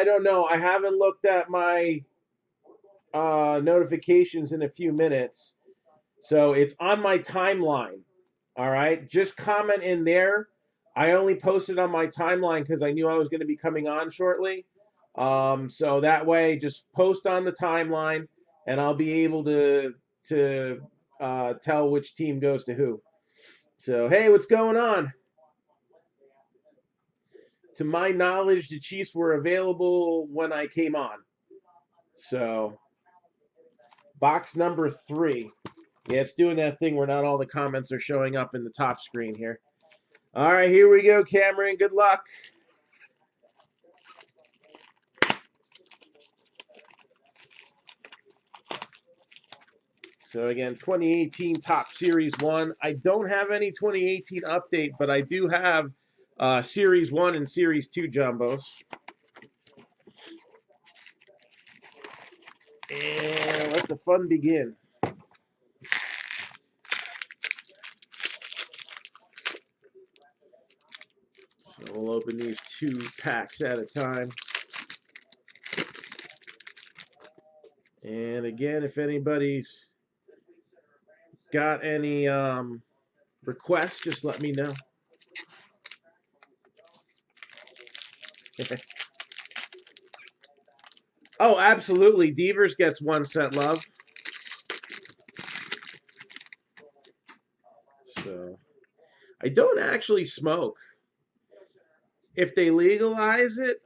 I don't know. I haven't looked at my notifications in a few minutes. So it's on my timeline. All right. Just comment in there. I only posted on my timeline because I knew I was going to be coming on shortly. So that way, just post on the timeline, and I'll be able to tell which team goes to who. So hey, what's going on? To my knowledge, the Chiefs were available when I came on. So box number 3. Yeah, it's doing that thing where not all the comments are showing up in the top screen here. All right, here we go, Cameron. Good luck. So again, 2018 Top Series 1. I don't have any 2018 update, but I do have Series 1 and Series 2 jumbos. And let the fun begin. So we'll open these 2 packs at a time. And again, if anybody's got any requests, just let me know. Oh, absolutely. Devers gets 1 cent love. So I don't actually smoke. If they legalize it,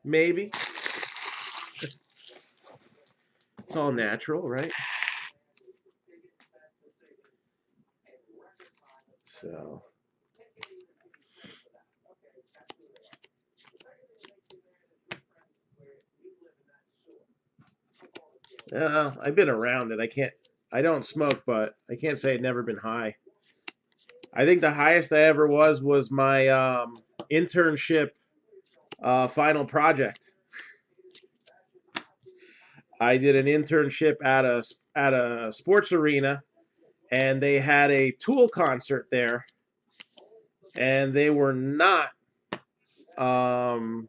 maybe. It's all natural, right? So I've been around it. I don't smoke, but I can't say I've never been high. I think the highest I ever was my internship final project. I did an internship at a sports arena, and they had a Tool concert there, and um,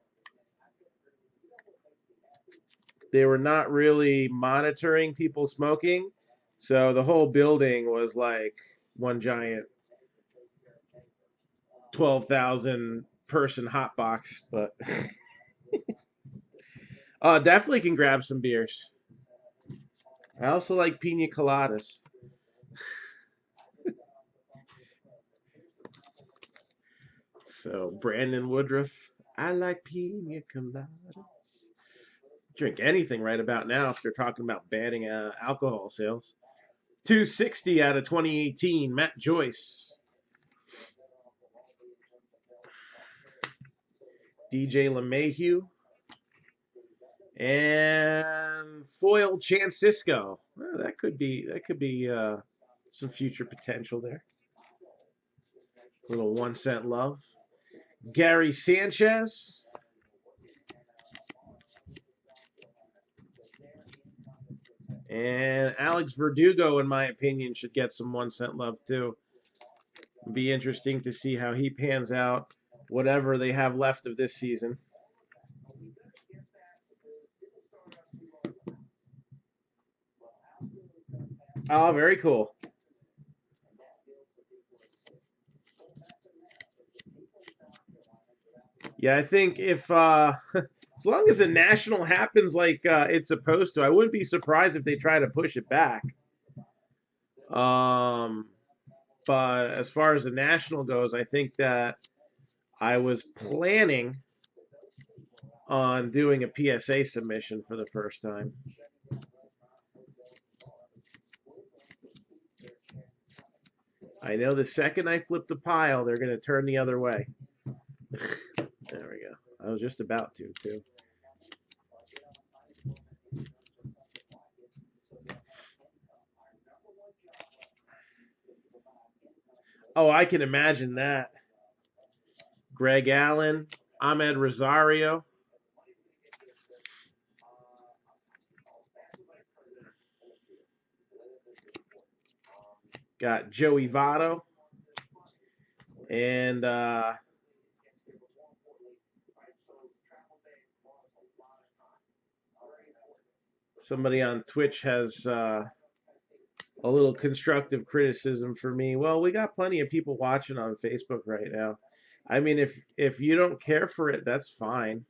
they were not really monitoring people smoking, so the whole building was like one giant 12,000 person hot box. But definitely can grab some beers. I also like pina coladas. So Brandon Woodruff, I like pina coladas. Drink anything right about now if they're talking about banning alcohol sales. 260 out of 2018, Matt Joyce. DJ LeMahieu. And foil Chancisco. Well, that could be some future potential there. Little 1 cent love. Gary Sanchez. And Alex Verdugo, in my opinion, should get some 1 cent love too. It'd be interesting to see how he pans out, whatever they have left of this season. Oh, very cool. Yeah, I think if as long as the national happens like it's supposed to, I wouldn't be surprised if they try to push it back. Um, but as far as the national goes, I think that I was planning on doing a PSA submission for the first time. I know the second I flip the pile, they're going to turn the other way. There we go. I was just about to, too. Oh, I can imagine that. Greg Allen, Ahmed Rosario. Got Joey Votto. And Somebody on Twitch has a little constructive criticism for me. Well, we got plenty of people watching on Facebook right now. I mean, if you don't care for it, that's fine.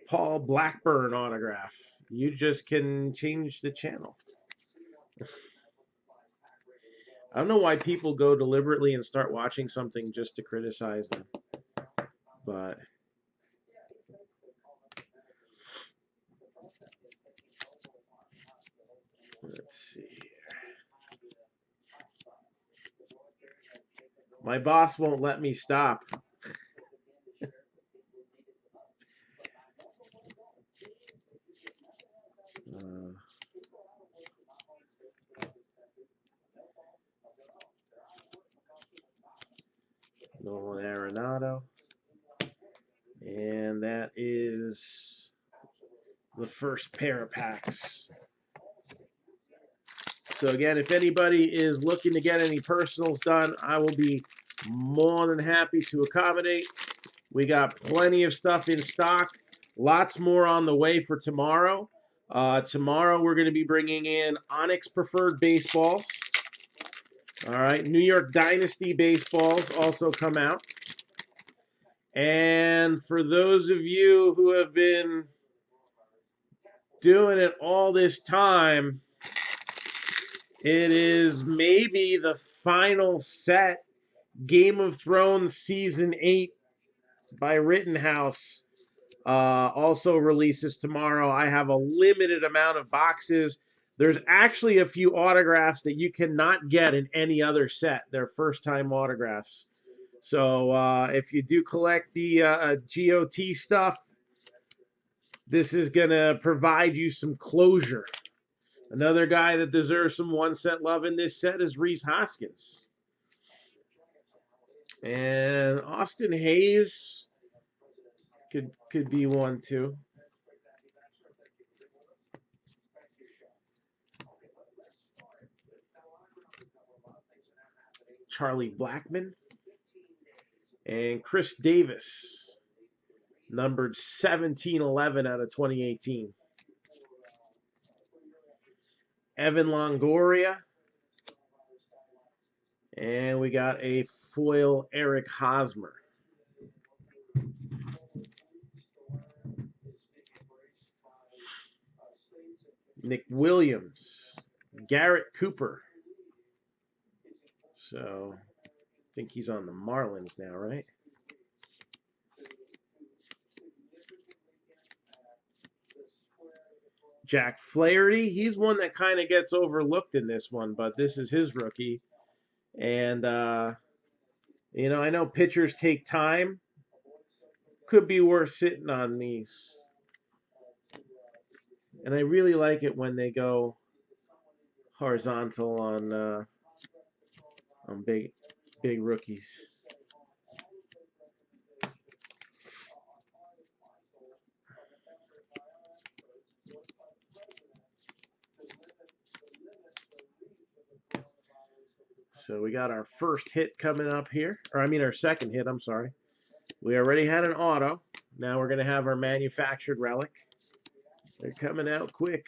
Paul Blackburn autograph. You just can change the channel. I don't know why people go deliberately and start watching something just to criticize them. But let's see. My boss won't let me stop. Nolan Arenado. And that is the first pair of packs. So again, if anybody is looking to get any personals done, I will be more than happy to accommodate. We got plenty of stuff in stock. Lots more on the way for tomorrow. Tomorrow we're going to be bringing in Onyx Preferred Baseballs. All right, New York Dynasty Baseballs also come out. And for those of you who have been doing it all this time, it is maybe the final set. Game of Thrones Season 8 by Rittenhouse also releases tomorrow. I have a limited amount of boxes. There's actually a few autographs that you cannot get in any other set. They're first-time autographs. So if you do collect the GOT stuff, this is going to provide you some closure. Another guy that deserves some one-set love in this set is Rhys Hoskins. And Austin Hayes could be one too. Charlie Blackmon. And Chris Davis, numbered 1711 out of 2018. Evan Longoria. And we got a foil Eric Hosmer. Nick Williams. Garrett Cooper. So, I think he's on the Marlins now, right? Jack Flaherty. He's one that kind of gets overlooked in this one, but this is his rookie. And, you know, I know pitchers take time. Could be worth sitting on these. And I really like it when they go horizontal on big rookies. So we got our first hit coming up here. Or I mean our second hit, I'm sorry. We already had an auto. Now we're going to have our manufactured relic. They're coming out quick.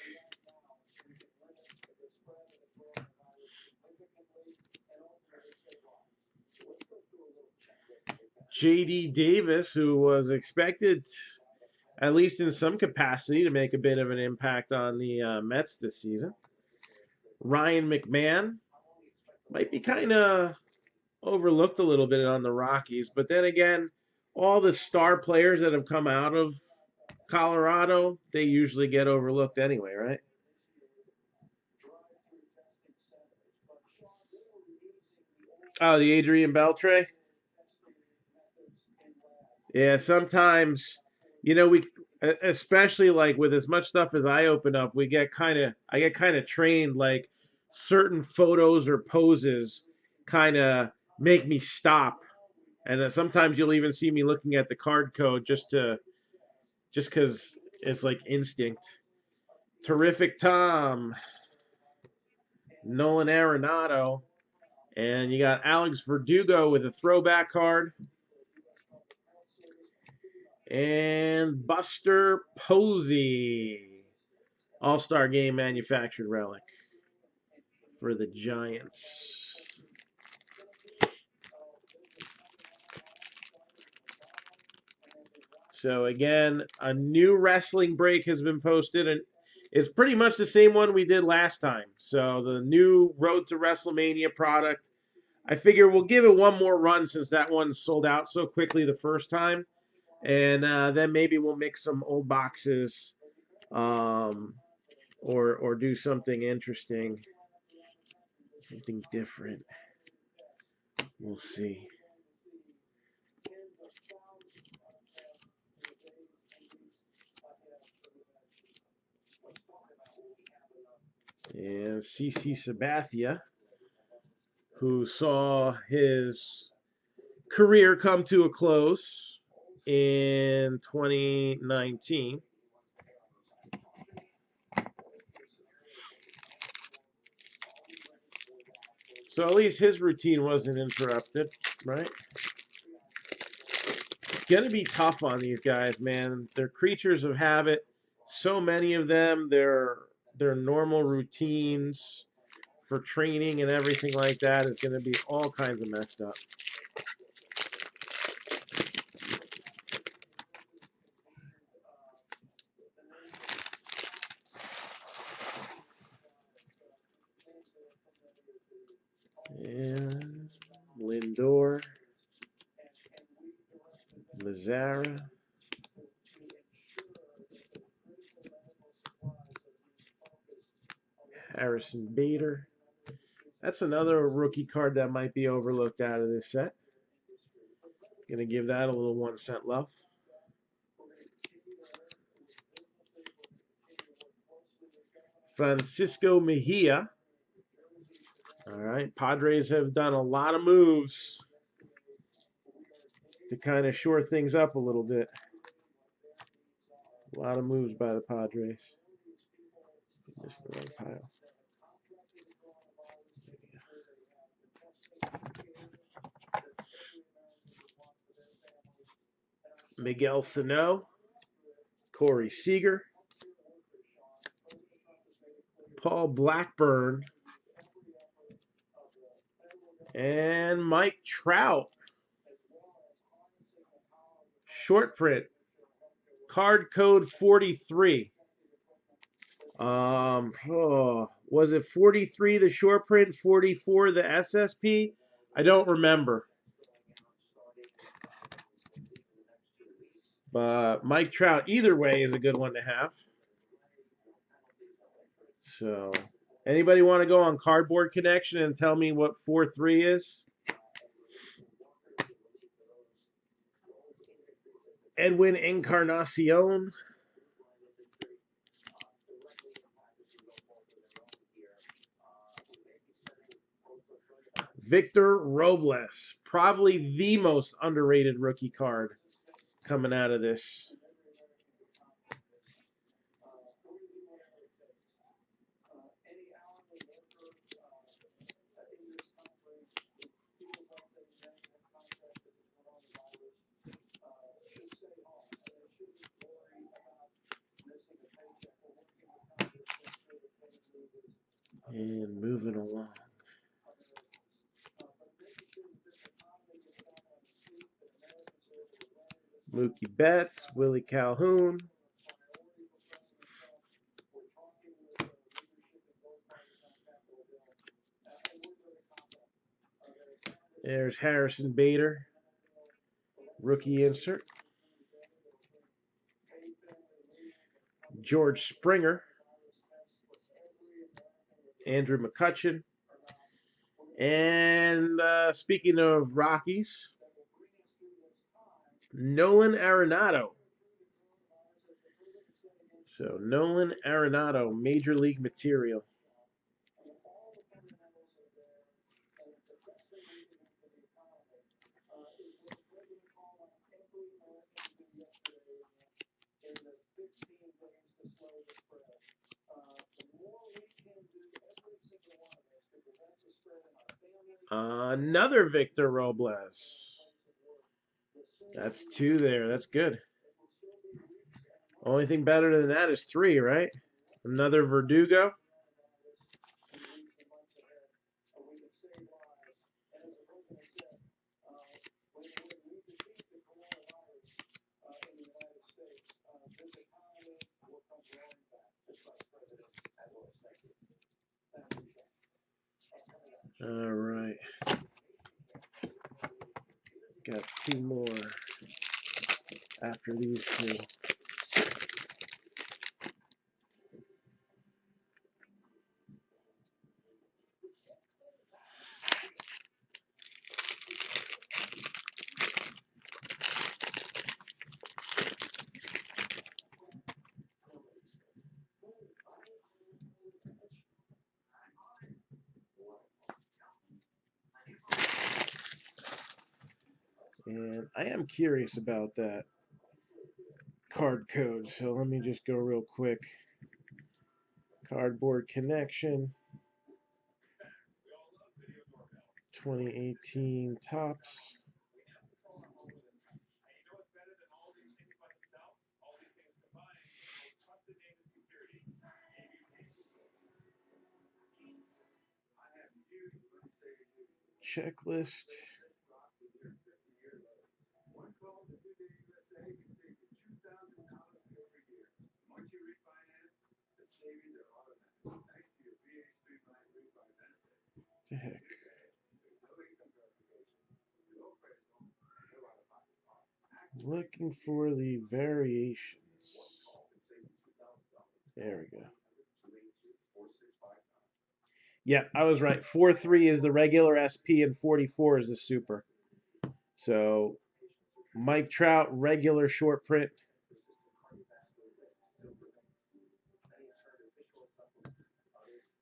J.D. Davis, who was expected, at least in some capacity, to make a bit of an impact on the Mets this season. Ryan McMahon might be kind of overlooked a little bit on the Rockies, but then again, all the star players that have come out of Colorado, they usually get overlooked anyway, right? Oh, the Adrian Beltre? Yeah, sometimes, you know, especially like with as much stuff as I open up, I get kind of trained, like certain photos or poses kind of make me stop. And sometimes you'll even see me looking at the card code just because it's like instinct. Terrific Tom, Nolan Arenado, and you got Alex Verdugo with a throwback card. And Buster Posey, All-Star Game manufactured relic for the Giants. So again, a new wrestling break has been posted, and it's pretty much the same one we did last time. So the new Road to WrestleMania product. I figure we'll give it one more run since that one sold out so quickly the first time, and then maybe we'll mix some old boxes, or do something interesting, something different. We'll see. And CC Sabathia, who saw his career come to a close in 2019. So at least his routine wasn't interrupted, right? It's going to be tough on these guys, man. They're creatures of habit. So many of them, their normal routines for training and everything like that is going to be all kinds of messed up. And Lindor, Mazzara, Harrison Bader. That's another rookie card that might be overlooked out of this set. Gonna give that a little 1 cent love. Francisco Mejia. All right, Padres have done a lot of moves to kind of shore things up a little bit. A lot of moves by the Padres. Missed the wrong pile. Miguel Sano, Corey Seager, Paul Blackburn, and Mike Trout. Short print. Card code 43. Was it 43 the short print, 44 the SSP? I don't remember. But Mike Trout, either way, is a good one to have. So, anybody want to go on Cardboard Connection and tell me what 4-3 is? Edwin Encarnacion. Victor Robles. Probably the most underrated rookie card coming out of this. And moving along. Mookie Betts, Willie Calhoun. There's Harrison Bader, rookie insert. George Springer, Andrew McCutchen, and speaking of Rockies, Nolan Arenado. So Nolan Arenado, Major League material. Another Victor Robles. That's 2 there. That's good. Only thing better than that is 3, right? Another Verdugo. All right. Got 2 more after these 2. And I am curious about that card code, so let me just go real quick. Cardboard Connection 2018 Topps. Checklist. What the heck? Looking for the variations. There we go. Yeah, I was right. 4-3 is the regular SP and 44 is the super. So Mike Trout, regular short print.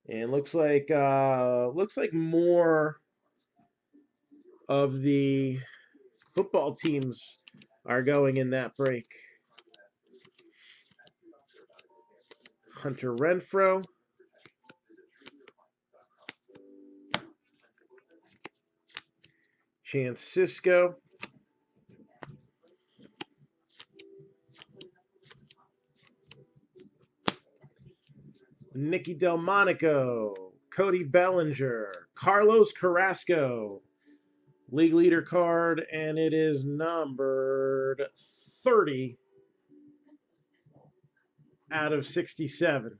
And looks like more of the football teams are going in that break. Hunter Renfro. Chance Cisco. Nicky Delmonico. Cody Bellinger. Carlos Carrasco. League leader card, and it is numbered 30 out of 67.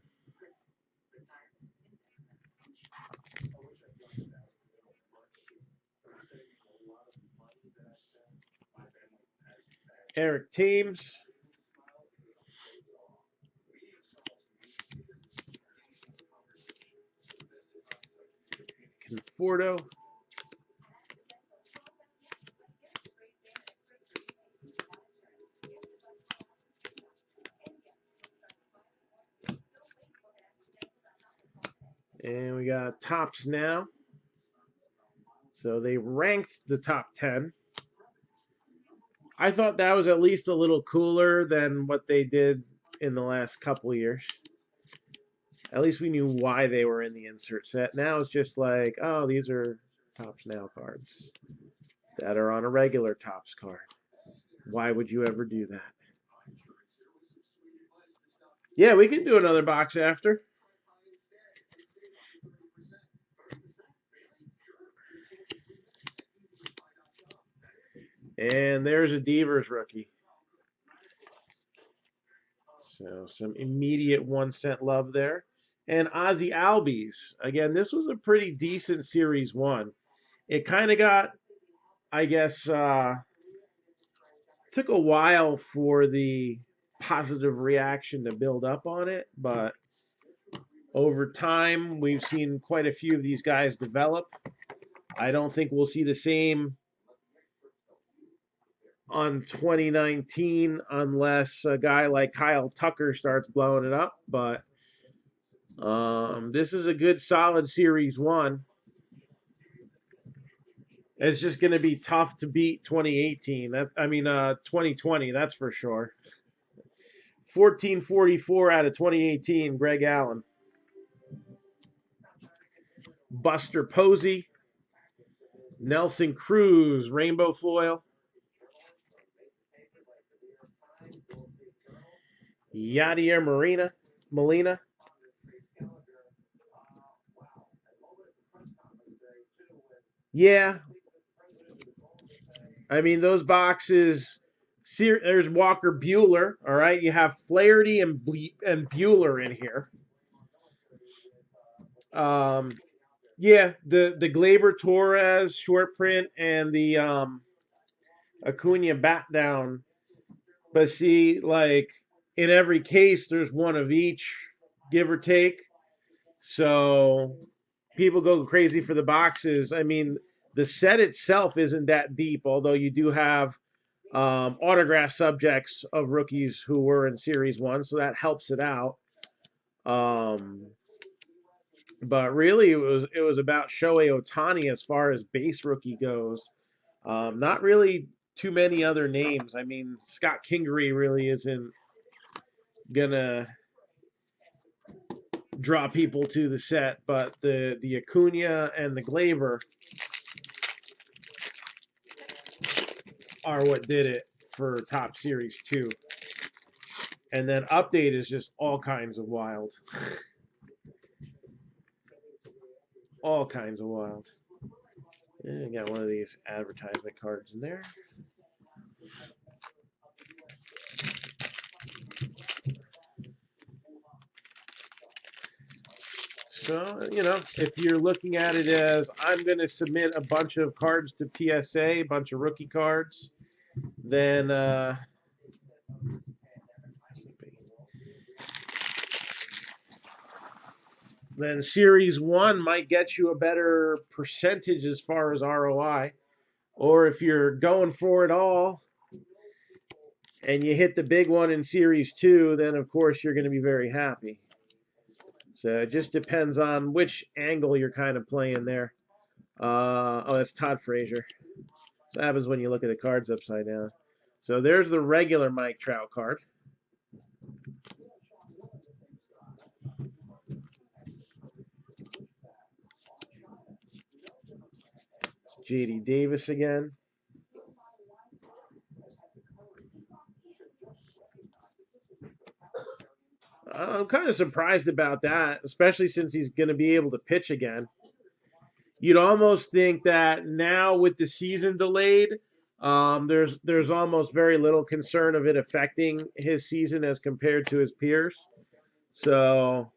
Eric Thames. Conforto. And we got Topps now. So they ranked the top 10. I thought that was at least a little cooler than what they did in the last couple of years. At least we knew why they were in the insert set. Now it's just like, oh, these are Topps Now cards that are on a regular Topps card. Why would you ever do that? Yeah, we can do another box after. And there's a Devers rookie. So some immediate 1 cent love there. And Ozzy Albies. Again, this was a pretty decent Series 1. It kind of got, I guess, took a while for the positive reaction to build up on it, but over time, we've seen quite a few of these guys develop. I don't think we'll see the same on 2019 unless a guy like Kyle Tucker starts blowing it up, but this is a good solid Series 1. It's just going to be tough to beat 2018. 2020, that's for sure. 1444 out of 2018, Greg Allen. Buster Posey. Nelson Cruz, rainbow foil. Yadier Molina. Yeah, I mean those boxes. There's Walker Bueller. All right, you have Flaherty and Bueller in here. Um, yeah, the Glaber Torres short print and the Acuna bat down. But see, like in every case, there's one of each, give or take. So people go crazy for the boxes. I mean, the set itself isn't that deep, although you do have autograph subjects of rookies who were in Series 1, so that helps it out. Um, but really, it was about Shohei Ohtani as far as base rookie goes. Not really too many other names. I mean, Scott Kingery really isn't gonna draw people to the set, but the Acuna and the Glaber are what did it for Top Series 2. And then Update is just all kinds of wild. All kinds of wild. And got one of these advertisement cards in there. So, if you're looking at it as I'm going to submit a bunch of cards to PSA, a bunch of rookie cards, then Series 1 might get you a better percentage as far as ROI. Or if you're going for it all and you hit the big one in Series 2, then of course you're going to be very happy. So it just depends on which angle you're kind of playing there. Oh, that's Todd Frazier. That happens when you look at the cards upside down. So there's the regular Mike Trout card. It's J.D. Davis again. I'm kind of surprised about that, especially since he's going to be able to pitch again. You'd almost think that now with the season delayed, there's almost very little concern of it affecting his season as compared to his peers. So,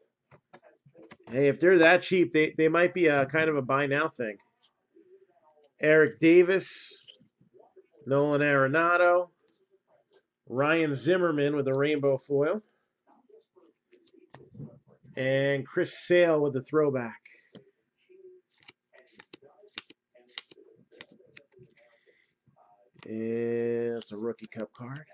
hey, if they're that cheap, they might be a kind of a buy now thing. Eric Davis, Nolan Arenado, Ryan Zimmerman with a rainbow foil, and Chris Sale with the throwback. It's a rookie cup card.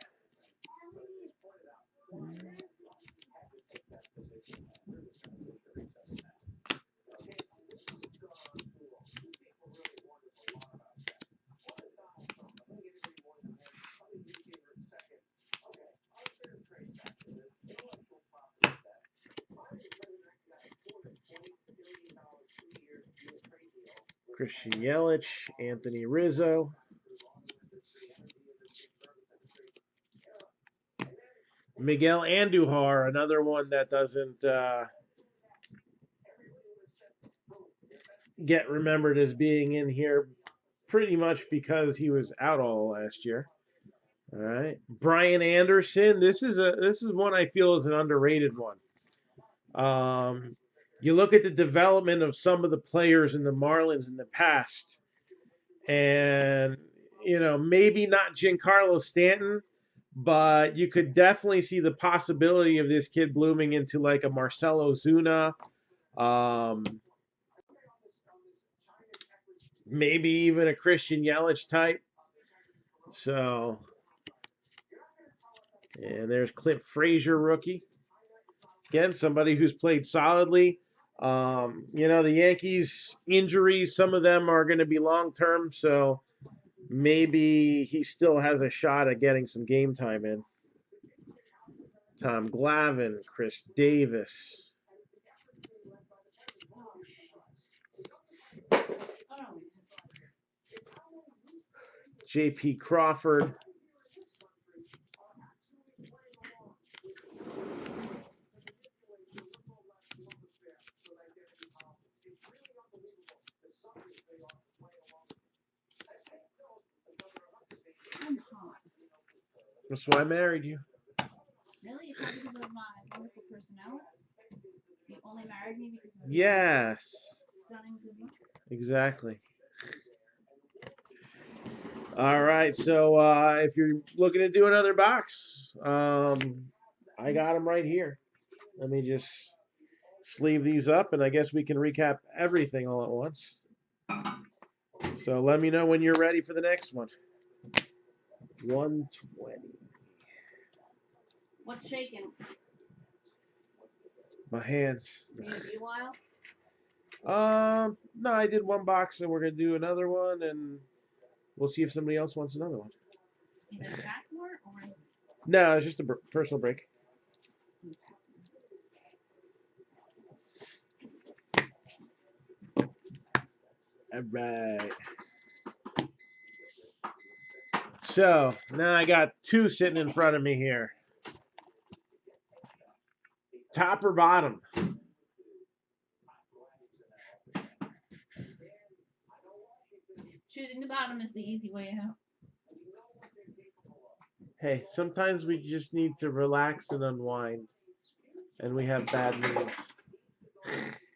Christian Yelich, Anthony Rizzo. Miguel Andujar, another one that doesn't get remembered as being in here pretty much because he was out all last year. All right. Brian Anderson. This is one I feel is an underrated one. You look at the development of some of the players in the Marlins in the past, and maybe not Giancarlo Stanton, but you could definitely see the possibility of this kid blooming into like a Marcelo Zuna, maybe even a Christian Yelich type. So, and there's Clint Frazier, rookie. Again, somebody who's played solidly. The Yankees injuries, some of them are going to be long term, so maybe he still has a shot at getting some game time in. Tom Glavine, Chris Davis. J.P. Crawford. I'm hot. That's why I married you. Really? It's not because of my wonderful personality? You only married me because of Yes. stunning good looks? Exactly. All right. So if you're looking to do another box, I got them right here. Let me just sleeve these up, and I guess we can recap everything all at once. So let me know when you're ready for the next one. 120. What's shaking? My hands. Are you gonna be a while? No, I did one box, and we're gonna do another one, and we'll see if somebody else wants another one. Is it a pack more or is it? No, it's just a personal break. All right. So now I got two sitting in front of me here. Top or bottom? Choosing the bottom is the easy way out. Hey, sometimes we just need to relax and unwind, and we have bad news.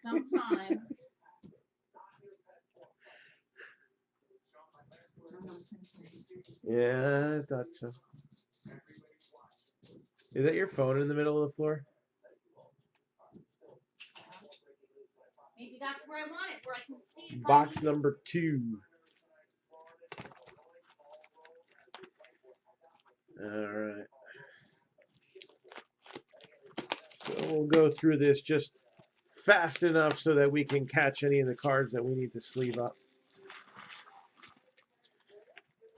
Sometimes. Yeah, I thought so. Is that your phone in the middle of the floor? Maybe that's where I want it, where I can see it. Box number 2. All right. So we'll go through this just fast enough so that we can catch any of the cards that we need to sleeve up.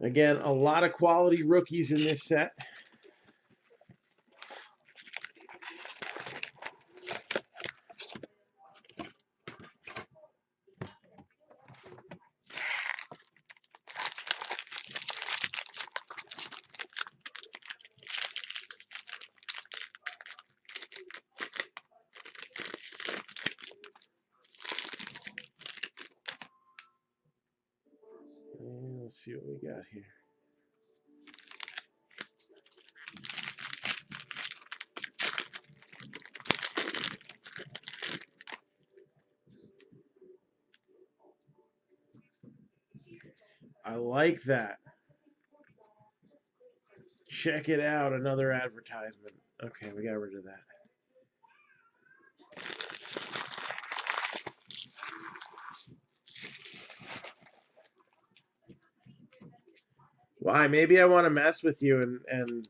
Again, a lot of quality rookies in this set. And let's see what we got here. I like that. Check it out, another advertisement. Okay, we got rid of that. Why? Maybe I want to mess with you and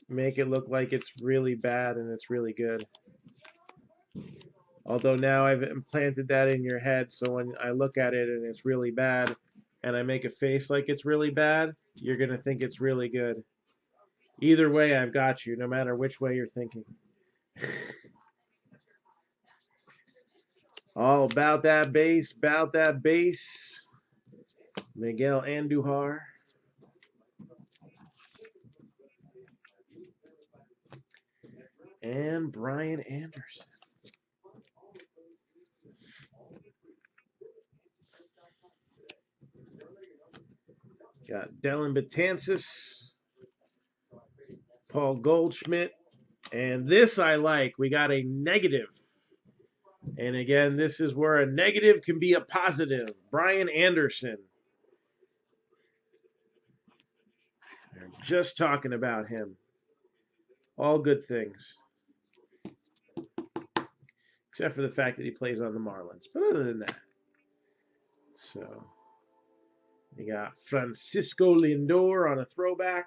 make it look like it's really bad and it's really good. Although now I've implanted that in your head, so when I look at it and it's really bad, and I make a face like it's really bad, you're going to think it's really good. Either way, I've got you, no matter which way you're thinking. All about that bass, about that bass. Miguel Andujar. And Brian Anderson. Got Dylan Betances, Paul Goldschmidt, and this I like. We got a negative. And again, this is where a negative can be a positive. Brian Anderson. They're just talking about him. All good things. Except for the fact that he plays on the Marlins. But other than that. So, we got Francisco Lindor on a throwback.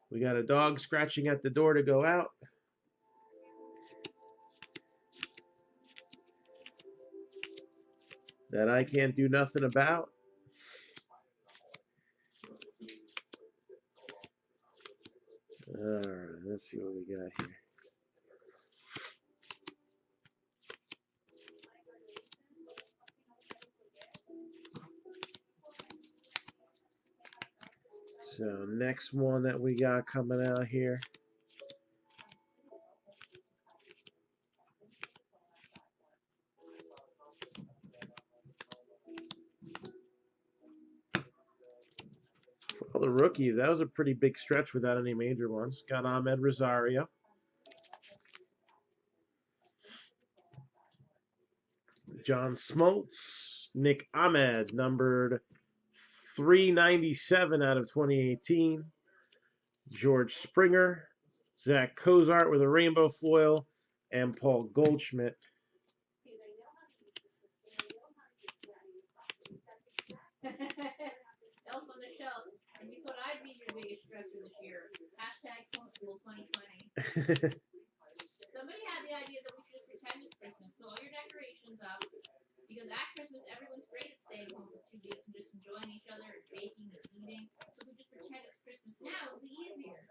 We got a dog scratching at the door to go out. That I can't do nothing about. All right, let's see what we got here. So next one that we got coming out here. All the rookies. That was a pretty big stretch without any major ones. Got Ahmed Rosario. John Smoltz. Nick Ahmed, numbered 397 out of 2018. George Springer. Zach Cozart with a rainbow foil. And Paul Goldschmidt. Elf on the shelf. And you thought I'd be your biggest stressor this year. Hashtag homeschool 2020. Somebody had the idea that we should pretend it's Christmas, put all your decorations up, because at Christmas everyone's great at staying home for 2 weeks and just enjoying each other and baking and eating. So if we just pretend it's Christmas now, it'll be easier.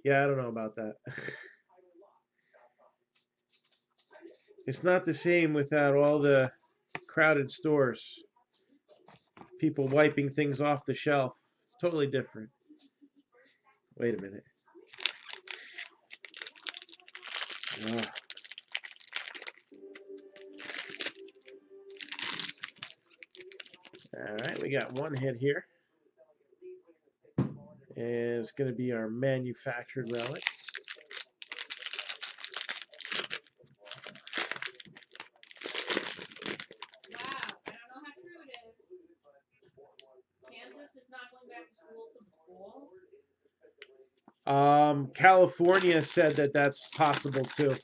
Yeah, I don't know about that. It's not the same without all the crowded stores. People wiping things off the shelf. It's totally different. Wait a minute. Oh. All right, we got one hit here. And it's going to be our manufactured relic. Wow, I don't know how true it is. Kansas is not going back to school till the fall. California said that that's possible too.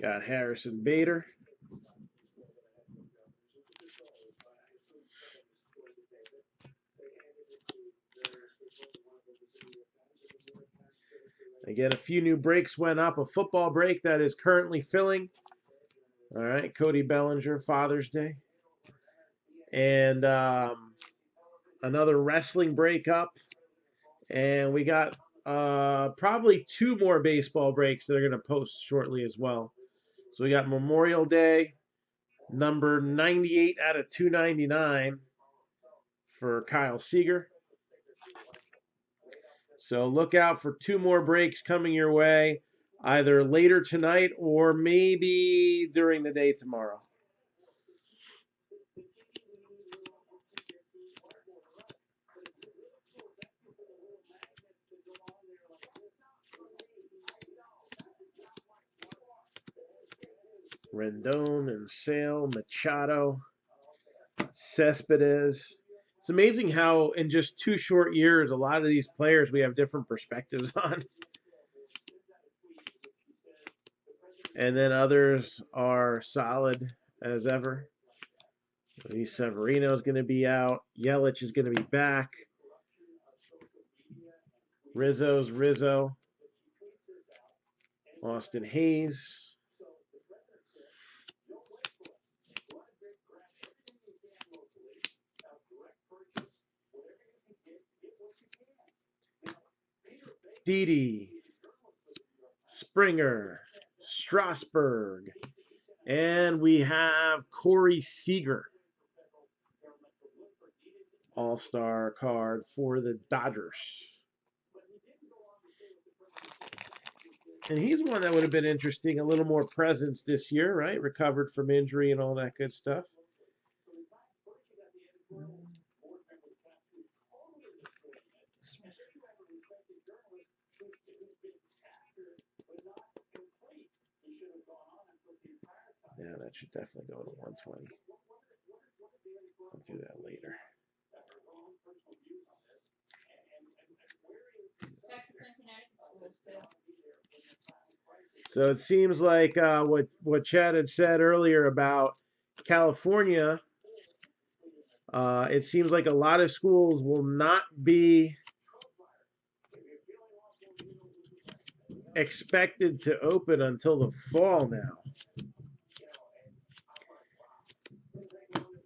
Got Harrison Bader. Again, a few new breaks went up. A football break that is currently filling. All right, Cody Bellinger, Father's Day. And another wrestling break up. And we got probably 2 more baseball breaks that are going to post shortly as well. So we got Memorial Day, number 98 out of 299 for Kyle Seager. So look out for 2 more breaks coming your way, either later tonight or maybe during the day tomorrow. Rendon and Sale, Machado, Cespedes. It's amazing how in just 2 short years, a lot of these players we have different perspectives on. And then others are solid as ever. Luis Severino is going to be out. Yelich is going to be back. Rizzo's Rizzo. Austin Hayes. Didi. Springer. Strasburg. And we have Corey Seager. All-star card for the Dodgers. And he's one that would have been interesting, a little more presence this year, right? Recovered from injury and all that good stuff. Yeah, that should definitely go to 120. I'll do that later. So it seems like what Chad had said earlier about California, it seems like a lot of schools will not be expected to open until the fall now.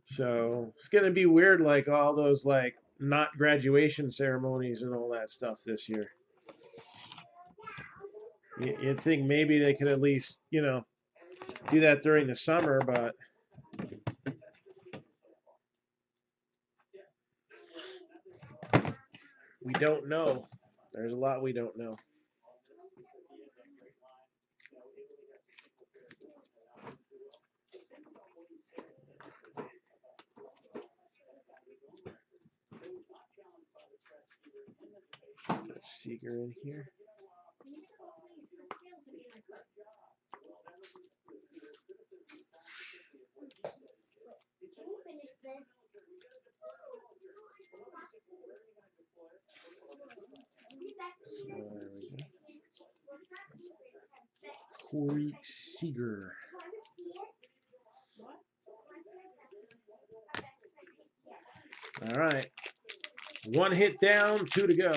So it's going to be weird, like all those like not graduation ceremonies and all that stuff this year. You'd think maybe they could at least, do that during the summer, but We don't know. There's a lot we don't know. Let's see her in here. So there we go. Corey Seager. All right. One hit down, 2 to go.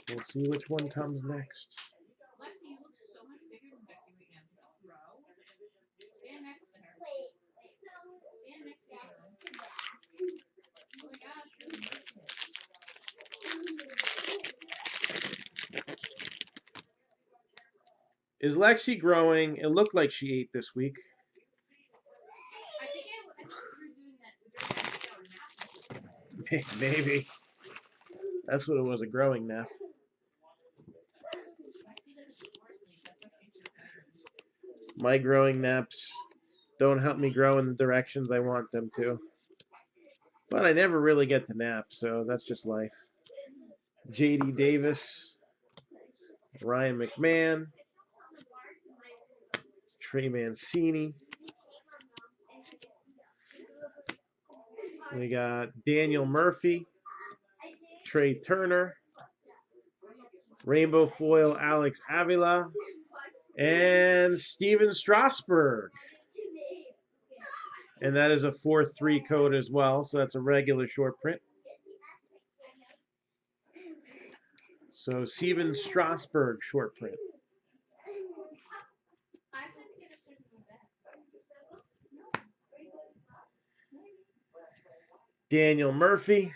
We'll see which one comes next. Lexi, you look so much bigger than Becky right now. Bro. Stand next to her. Stand next to her. Oh my gosh, you're amazing. Is Lexi growing? It looked like she ate this week. I think you're doing that during that shower nap. Maybe. That's what it was, a growing nap. My growing naps don't help me grow in the directions I want them to. But I never really get to nap, so that's just life. J.D. Davis, Ryan McMahon, Trey Mancini. We got Daniel Murphy, Trey Turner, Rainbow Foil Alex Avila, and Steven Strasburg. And that is a 4-3 code as well, so that's a regular short print. So Steven Strasburg short print. Daniel Murphy.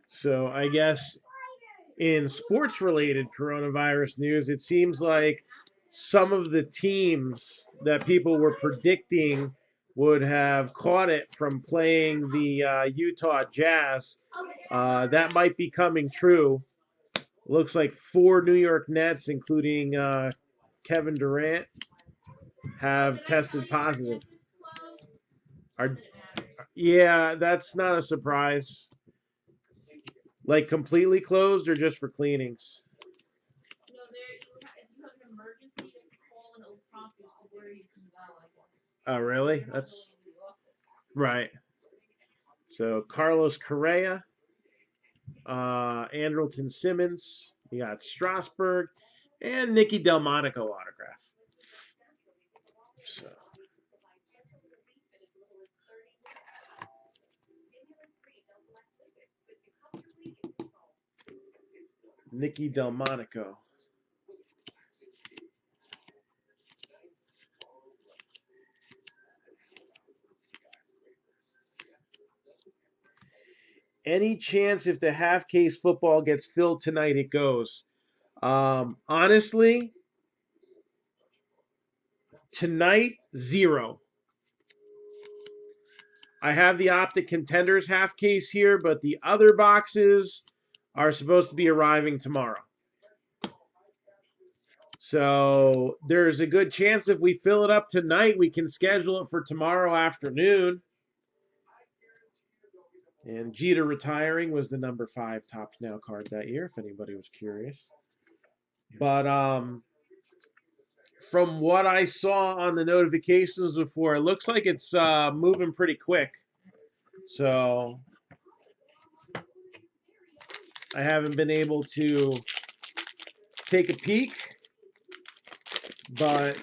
So I guess in sports-related coronavirus news, it seems like some of the teams that people were predicting would have caught it from playing the Utah Jazz. That might be coming true. Looks like 4 New York Nets, including Kevin Durant, have tested positive. Yeah, that's not a surprise. Like completely closed or just for cleanings? No, if you have an emergency, you call and it'll prompt you to where you can go, I guess. Oh, really? That's right. So Carlos Correa, Andrelton Simmons, you got Strasburg, and Nicky Delmonico autograph. So. Nicky Delmonico. Any chance if the half case football gets filled tonight, it goes? Honestly, tonight, 0. I have the Optic Contenders half case here, but the other boxes are supposed to be arriving tomorrow. So there's a good chance if we fill it up tonight, we can schedule it for tomorrow afternoon. And Jeter retiring was the number 5 Topps Now card that year, if anybody was curious. But from what I saw on the notifications before, it looks like it's moving pretty quick. So I haven't been able to take a peek, but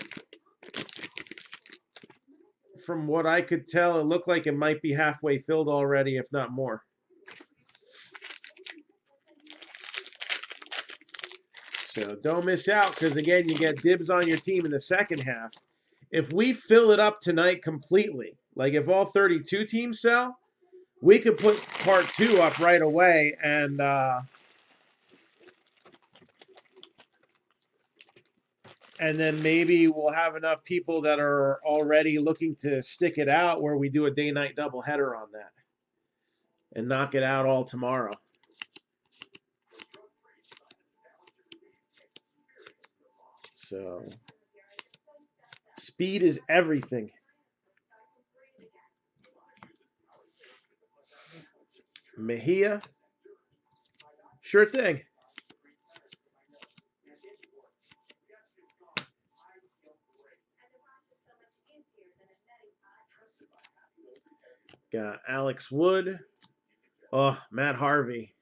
from what I could tell, it looked like it might be halfway filled already, if not more. So don't miss out, because again, you get dibs on your team in the second half. If we fill it up tonight completely, like if all 32 teams sell, we could put part 2 up right away, and then maybe we'll have enough people that are already looking to stick it out where we do a day-night doubleheader on that and knock it out all tomorrow. So, speed is everything. Mejia, sure thing. Got Alex Wood. Oh, Matt Harvey.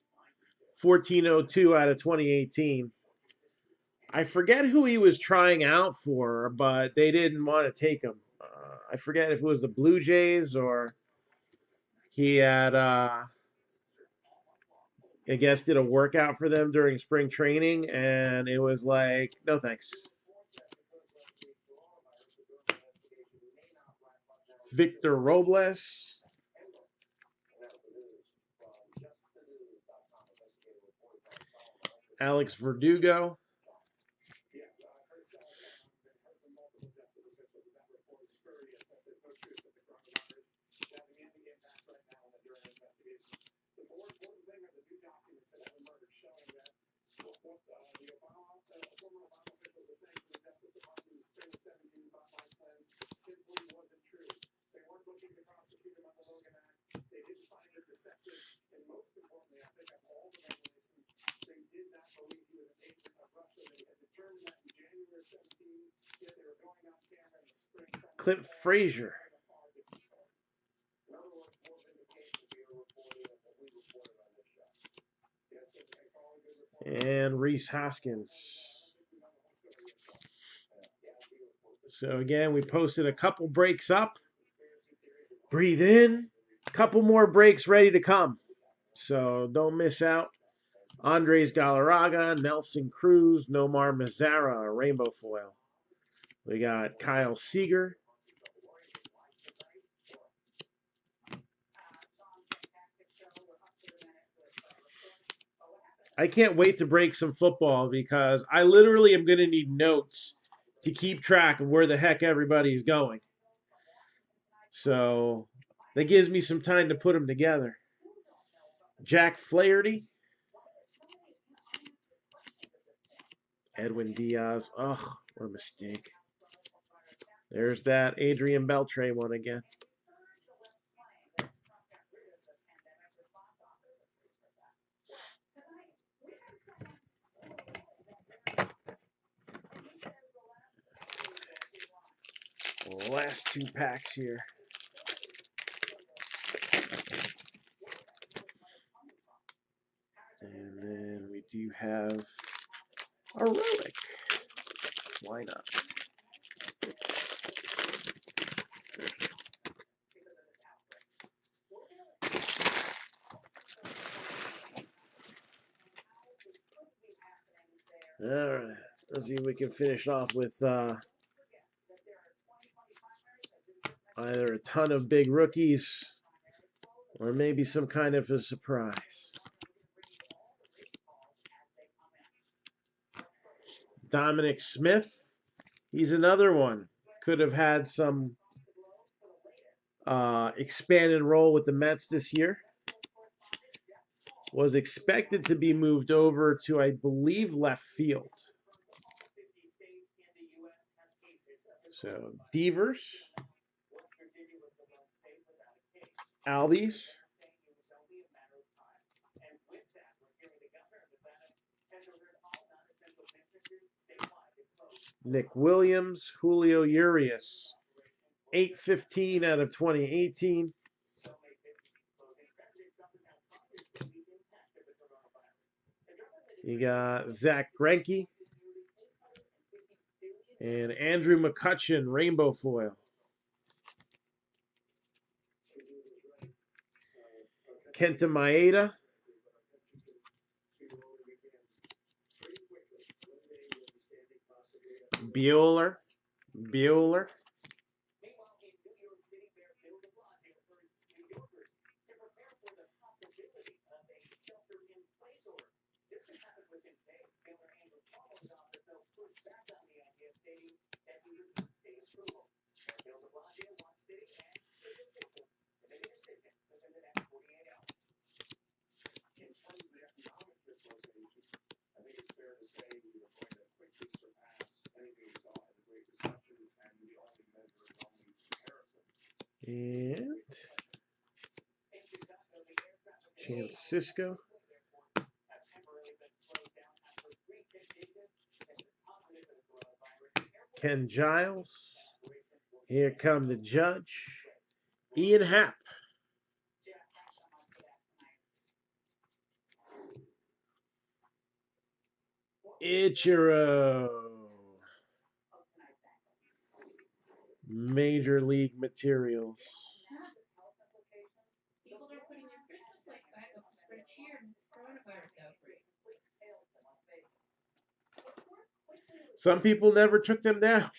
1402 out of 2018. I forget who he was trying out for, but they didn't want to take him. I forget if it was the Blue Jays or he had, I guess, did a workout for them during spring training, and it was like, no thanks. Victor Robles. Alex Verdugo. Clint Frazier. And Reese Hoskins. So again, we posted a couple breaks up. Breathe in. A couple more breaks ready to come. So don't miss out. Andres Galarraga, Nelson Cruz, Nomar Mazara, rainbow foil. We got Kyle Seager. I can't wait to break some football because I literally am going to need notes to keep track of where the heck everybody's going. So that gives me some time to put them together. Jack Flaherty. Edwin Diaz. Oh, what a mistake. There's that Adrian Beltre one again. Last 2 packs here. And then we do have a relic. Why not? All right. Let's see if we can finish off with either a ton of big rookies or maybe some kind of a surprise. Dominic Smith. He's another one. Could have had some expanded role with the Mets this year. Was expected to be moved over to, I believe, left field. So, Devers. Albies. Nick Williams. Julio Urias. 815 out of 2018. You got Zach Greinke and Andrew McCutchen, rainbow foil. Kenta Maeda. Bueller. And Francisco. Ken Giles. Here come the judge. Ian Happ. Ichiro. Major League Materials. People are putting their Christmas lights back up to spread cheer in this coronavirus outbreak. Some people never took them down.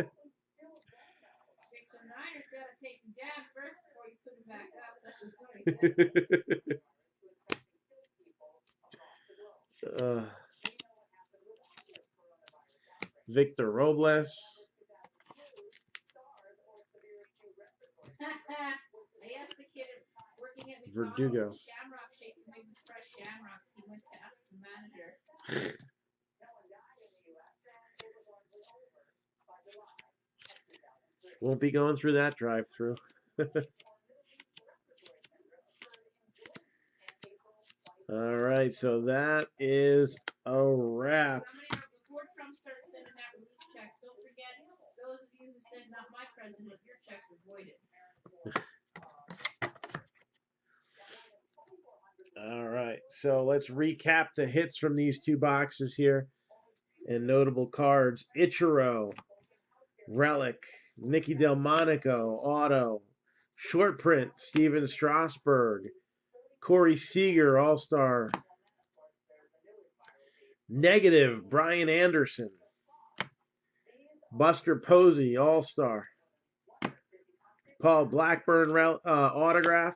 609ers got to take them down first before you put them back up. That's what somebody said. Victor Robles. I asked the kid working at McDonald's Verdugo. the Shamrock shake made with fresh shamrocks. He went to ask the manager. Won't be going through that drive-through. All right, so that is a wrap. Before Trump starts sending out relief checks, don't forget those of you who said not my president, your checks were voided. All right, so let's recap the hits from these two boxes here and notable cards. Ichiro, Relic, Nicky Delmonico, Auto, Short Print, Steven Strasburg, Corey Seager, All-Star, Negative, Brian Anderson, Buster Posey, All-Star, Paul Blackburn, Autograph,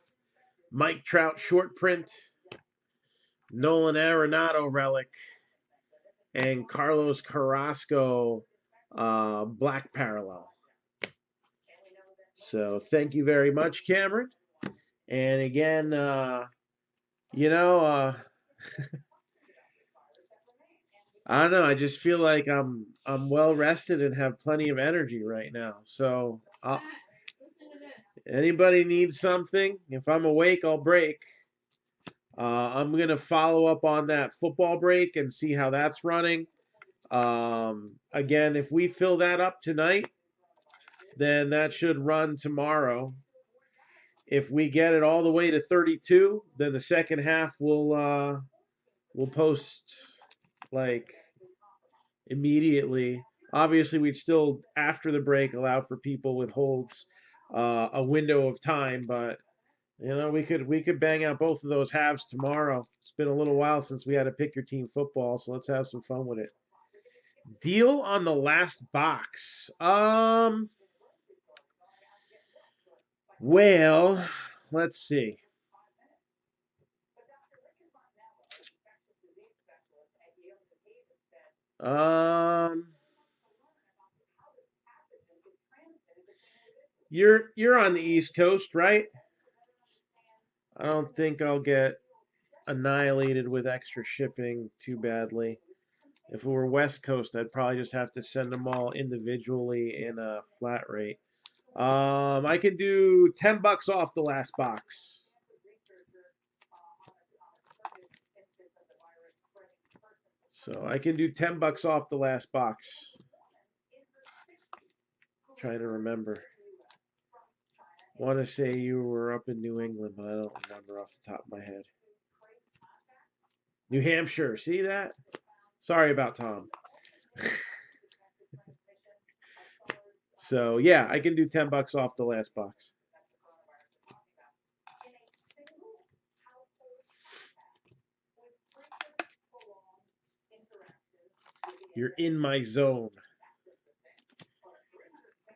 Mike Trout, Short Print, Nolan Arenado, Relic, and Carlos Carrasco, Black Parallel. So thank you very much, Cameron. And again, you know, I don't know. I just feel like I'm well rested and have plenty of energy right now. So Listen to this. Anybody needs something, if I'm awake, I'll break. I'm gonna follow up on that football break and see how that's running. Again, if we fill that up tonight, then that should run tomorrow. If we get it all the way to 32, then the second half we'll post like immediately. Obviously, we'd still after the break allow for people with holds a window of time, but you know we could bang out both of those halves tomorrow. It's been a little while since we had to pick your team football, so let's have some fun with it. Deal on the last box. Well, let's see. You're on the East Coast, right? I don't think I'll get annihilated with extra shipping too badly. If it were West Coast, I'd probably just have to send them all individually in a flat rate. I can do $10 off the last box. So I can do $10 off the last box. Trying to remember. Want to say you were up in New England, but I don't remember off the top of my head. New Hampshire, see that? Sorry about Tom. So yeah, I can do $10 off the last box. You're in my zone.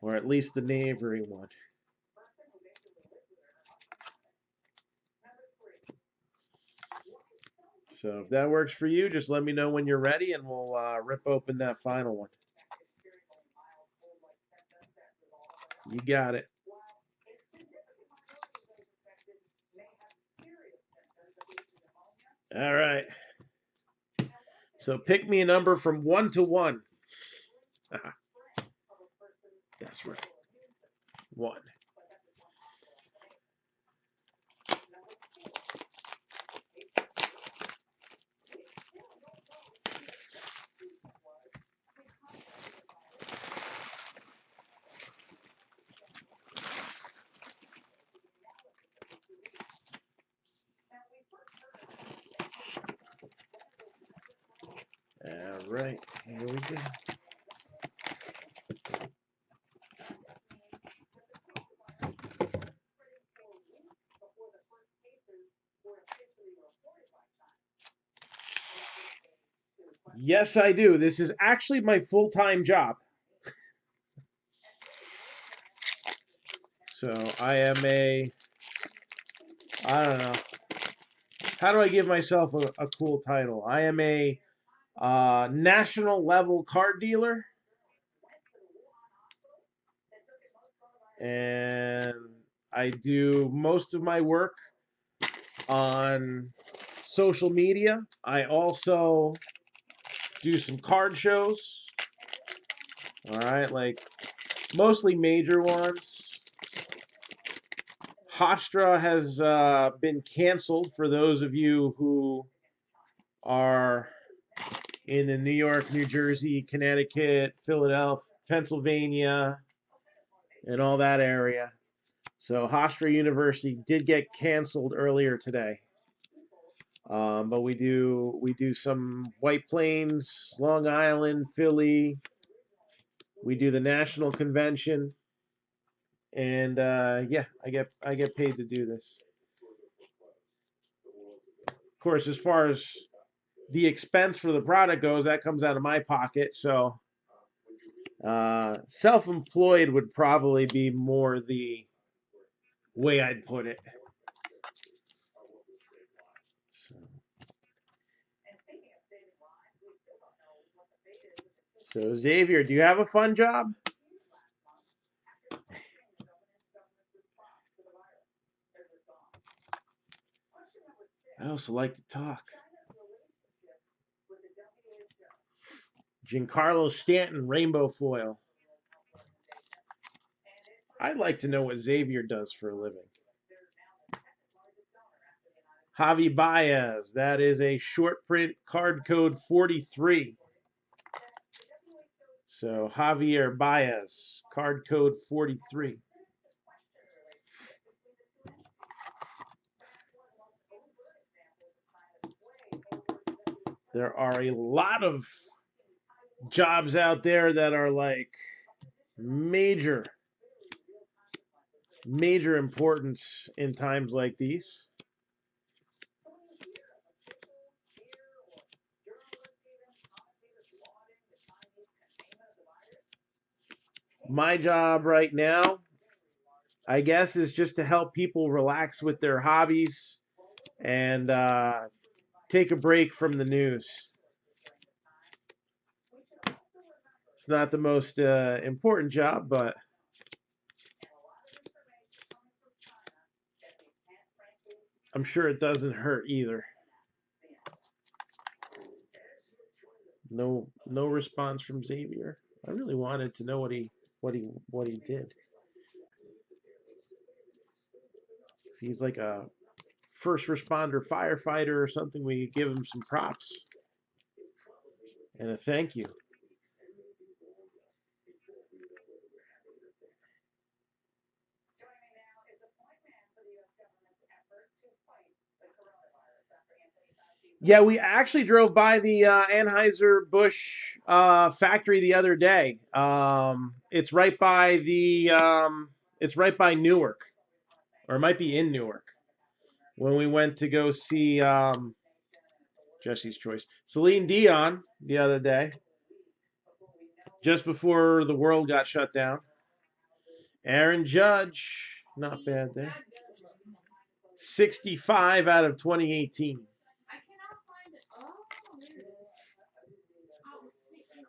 Or at least the neighboring one. So if that works for you, just let me know when you're ready and we'll rip open that final one. You got it. All right. So pick me a number from 1 to 1. That's right. 1. right, here we go. Yes, I do. This is actually my full-time job. So I am I don't know. How do I give myself a cool title? I am a national level card dealer, and I do most of my work on social media. I also do some card shows. All right, like mostly major ones. Hofstra has been canceled for those of you who are in the New York, New Jersey, Connecticut, Philadelphia, Pennsylvania, and all that area. So Hofstra University did get canceled earlier today. But we do some White Plains, Long Island, Philly. We do the national convention, and yeah, I get paid to do this. Of course, as far as the expense for the product goes, that comes out of my pocket. So self-employed would probably be more the way I'd put it. So Xavier, do you have a fun job? I also like to talk. Giancarlo Stanton rainbow foil. I'd like to know what Xavier does for a living. Javi Baez, that is a short print card code 43. So Javier Baez, card code 43. There are a lot of jobs out there that are like major importance in times like these. My job right now, I guess, is just to help people relax with their hobbies and take a break from the news. It's not the most important job, but I'm sure it doesn't hurt either. No response from Xavier. I really wanted to know what he did. If he's like a first responder firefighter or something, we could give him some props and a thank you. Yeah, we actually drove by the Anheuser-Busch factory the other day. It's right by it's right by Newark, or it might be in Newark. When we went to go see Jesse's Choice, Celine Dion the other day, just before the world got shut down. Aaron Judge, not bad there. 65 out of 2018.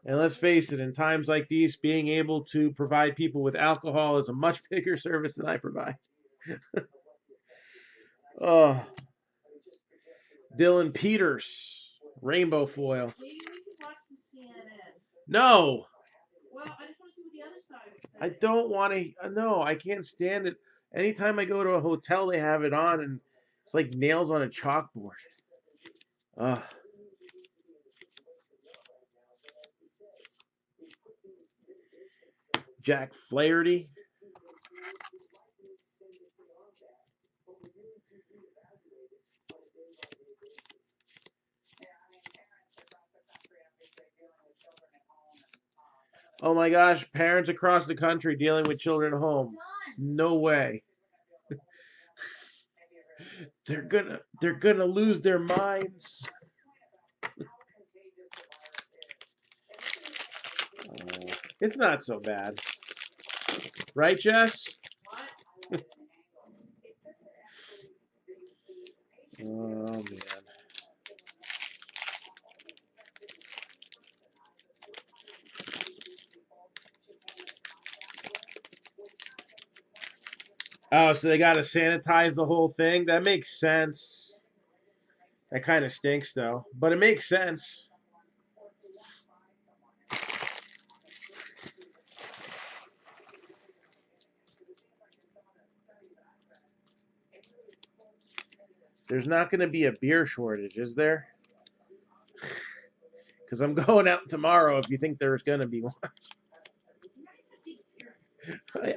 And let's face it, in times like these, being able to provide people with alcohol is a much bigger service than I provide. Oh, Dylan Peters, rainbow foil. Maybe we could watch some CNN. No. Well, I just want to see what the other side is. I don't want to. No, I can't stand it. Anytime I go to a hotel, they have it on, and it's like nails on a chalkboard. Ugh. Jack Flaherty. Oh my gosh, parents across the country dealing with children at home. No way. They're gonna lose their minds. It's not so bad. Right, Jess? Oh man. Oh, so they gotta sanitize the whole thing? That makes sense. That kind of stinks though. But it makes sense. There's not gonna be a beer shortage, is there? Because I'm going out tomorrow if you think there's gonna be one.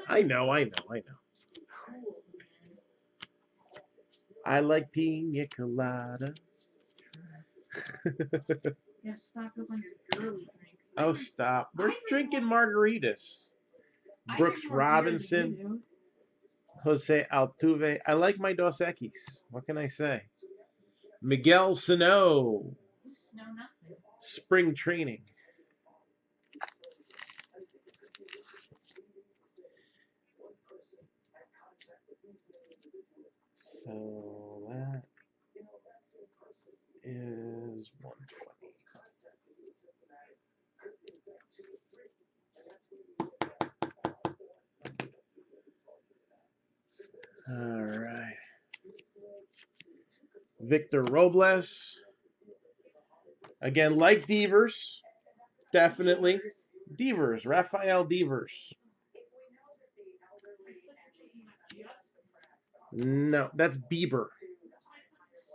I know. I like pina coladas. Yeah, stock up on your girly drinks. Oh, stop. We're drinking margaritas. Brooks Robinson, Jose Altuve. I like my Dos Equis. What can I say? Miguel Sano. No, nothing. Spring training. So that is 120. All right. Victor Robles. Again, like Devers. Definitely. Devers. Rafael Devers. No, that's Bieber.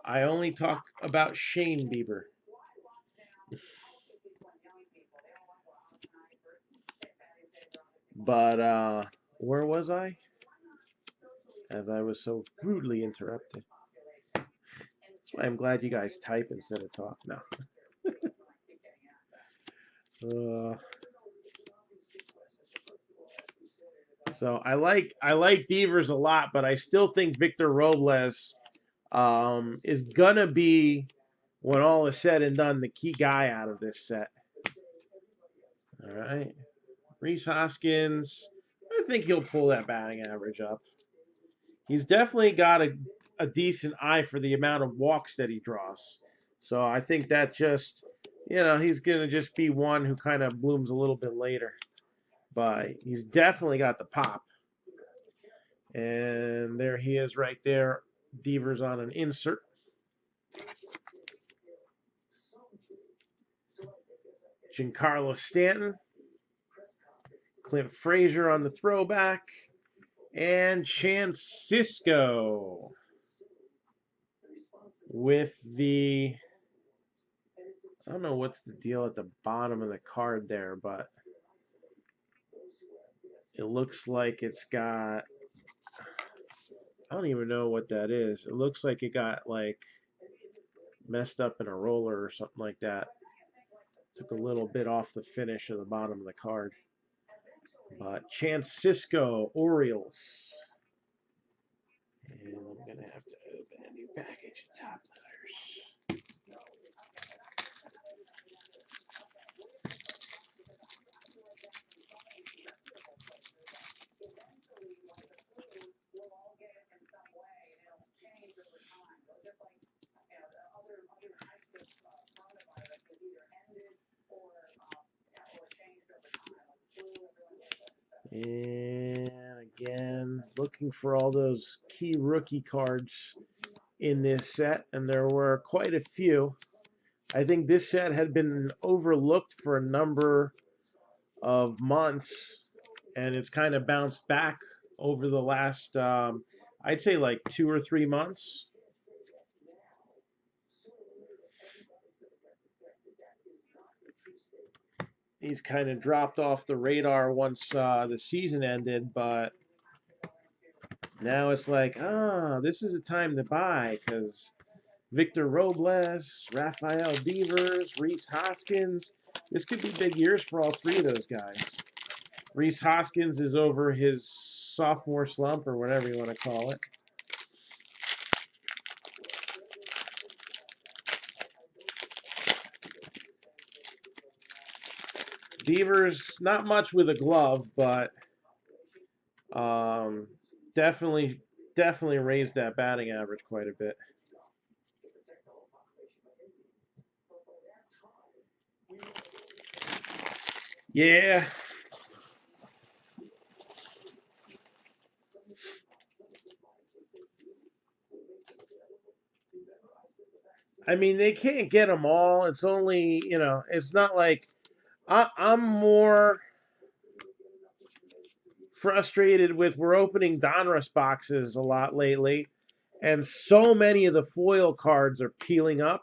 I only talk about Shane Bieber. But where was I? As I was so rudely interrupted. That's why I'm glad you guys type instead of talk now. So I like Devers a lot, but I still think Victor Robles is gonna be, when all is said and done, the key guy out of this set. All right, Rhys Hoskins. I think he'll pull that batting average up. He's definitely got a decent eye for the amount of walks that he draws. So I think that just, he's gonna just be one who kind of blooms a little bit later. But he's definitely got the pop. And there he is right there. Devers on an insert. Giancarlo Stanton. Clint Frazier on the throwback. And Chance Sisco with the, I don't know what's the deal at the bottom of the card there, but it looks like it's got, I don't even know what that is. It looks like it got like messed up in a roller or something like that. Took a little bit off the finish of the bottom of the card. But Chance Sisco, Orioles. And I'm going to have to open a new package of top letters. And again, looking for all those key rookie cards in this set, and there were quite a few. I think this set had been overlooked for a number of months, and it's kind of bounced back over the last, I'd say like 2 or 3 months. He's kind of dropped off the radar once the season ended, but now it's like, this is a time to buy because Victor Robles, Rafael Devers, Reese Hoskins. This could be big years for all three of those guys. Reese Hoskins is over his sophomore slump or whatever you want to call it. Devers, not much with a glove, but um, definitely raised that batting average quite a bit. Yeah. I mean, they can't get them all. It's only, it's not like I'm more frustrated with we're opening Donruss boxes a lot lately, and so many of the foil cards are peeling up,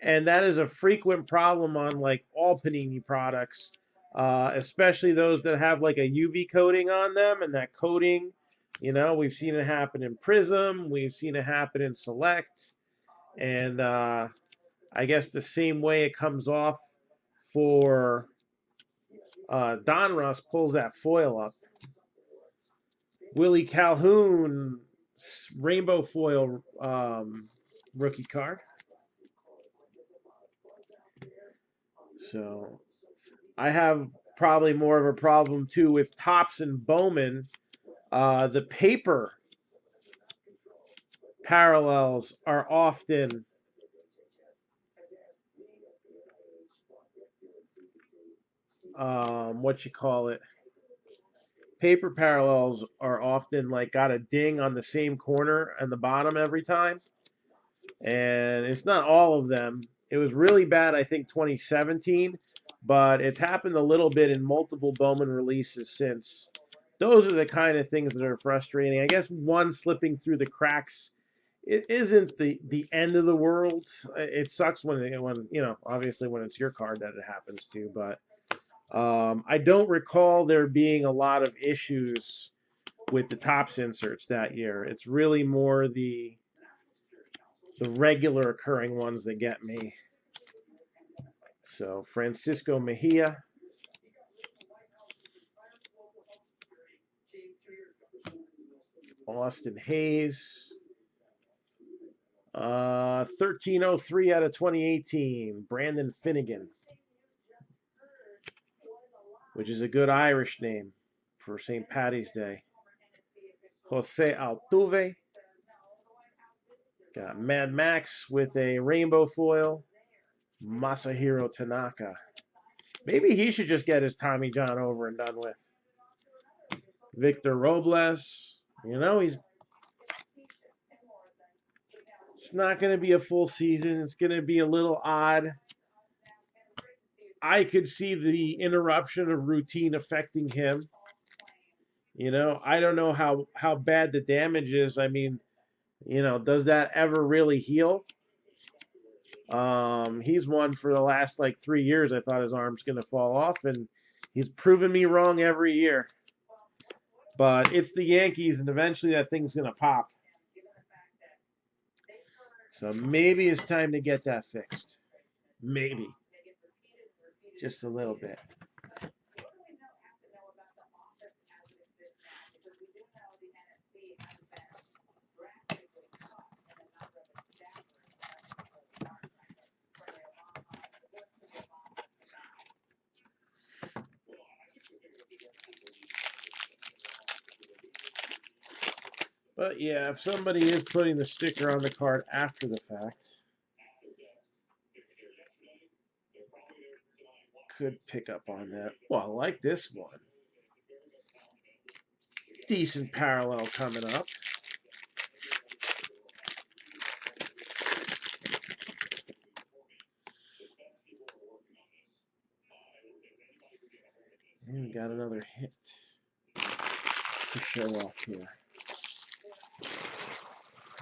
and that is a frequent problem on like all Panini products, especially those that have like a UV coating on them, and that coating, we've seen it happen in Prism, we've seen it happen in Select, and I guess the same way it comes off for Donruss pulls that foil up. Willie Calhoun, rainbow foil rookie card. So I have probably more of a problem too with Topps and Bowman. The paper parallels are often what you call it. Paper parallels are often like got a ding on the same corner and the bottom every time. And it's not all of them. It was really bad, I think, 2017, but it's happened a little bit in multiple Bowman releases since. Those are the kind of things that are frustrating. I guess one slipping through the cracks, it isn't the end of the world. It sucks when obviously when it's your card that it happens to, but I don't recall there being a lot of issues with the Topps inserts that year. It's really more the regular occurring ones that get me. So Francisco Mejia. Austin Hayes. 1303 out of 2018. Brandon Finnegan, which is a good Irish name for St. Patty's Day. Jose Altuve. Got Mad Max with a rainbow foil. Masahiro Tanaka. Maybe he should just get his Tommy John over and done with. Victor Robles. It's not going to be a full season. It's going to be a little odd. I could see the interruption of routine affecting him. I don't know how bad the damage is. I mean, does that ever really heal? He's one for the last like 3 years. I thought his arm's going to fall off, and he's proven me wrong every year. But it's the Yankees, and eventually that thing's going to pop. So maybe it's time to get that fixed. Maybe. Just a little bit. But yeah, if somebody is putting the sticker on the card after the fact, could pick up on that. Well, I like this one. Decent parallel coming up. And we got another hit to show off here.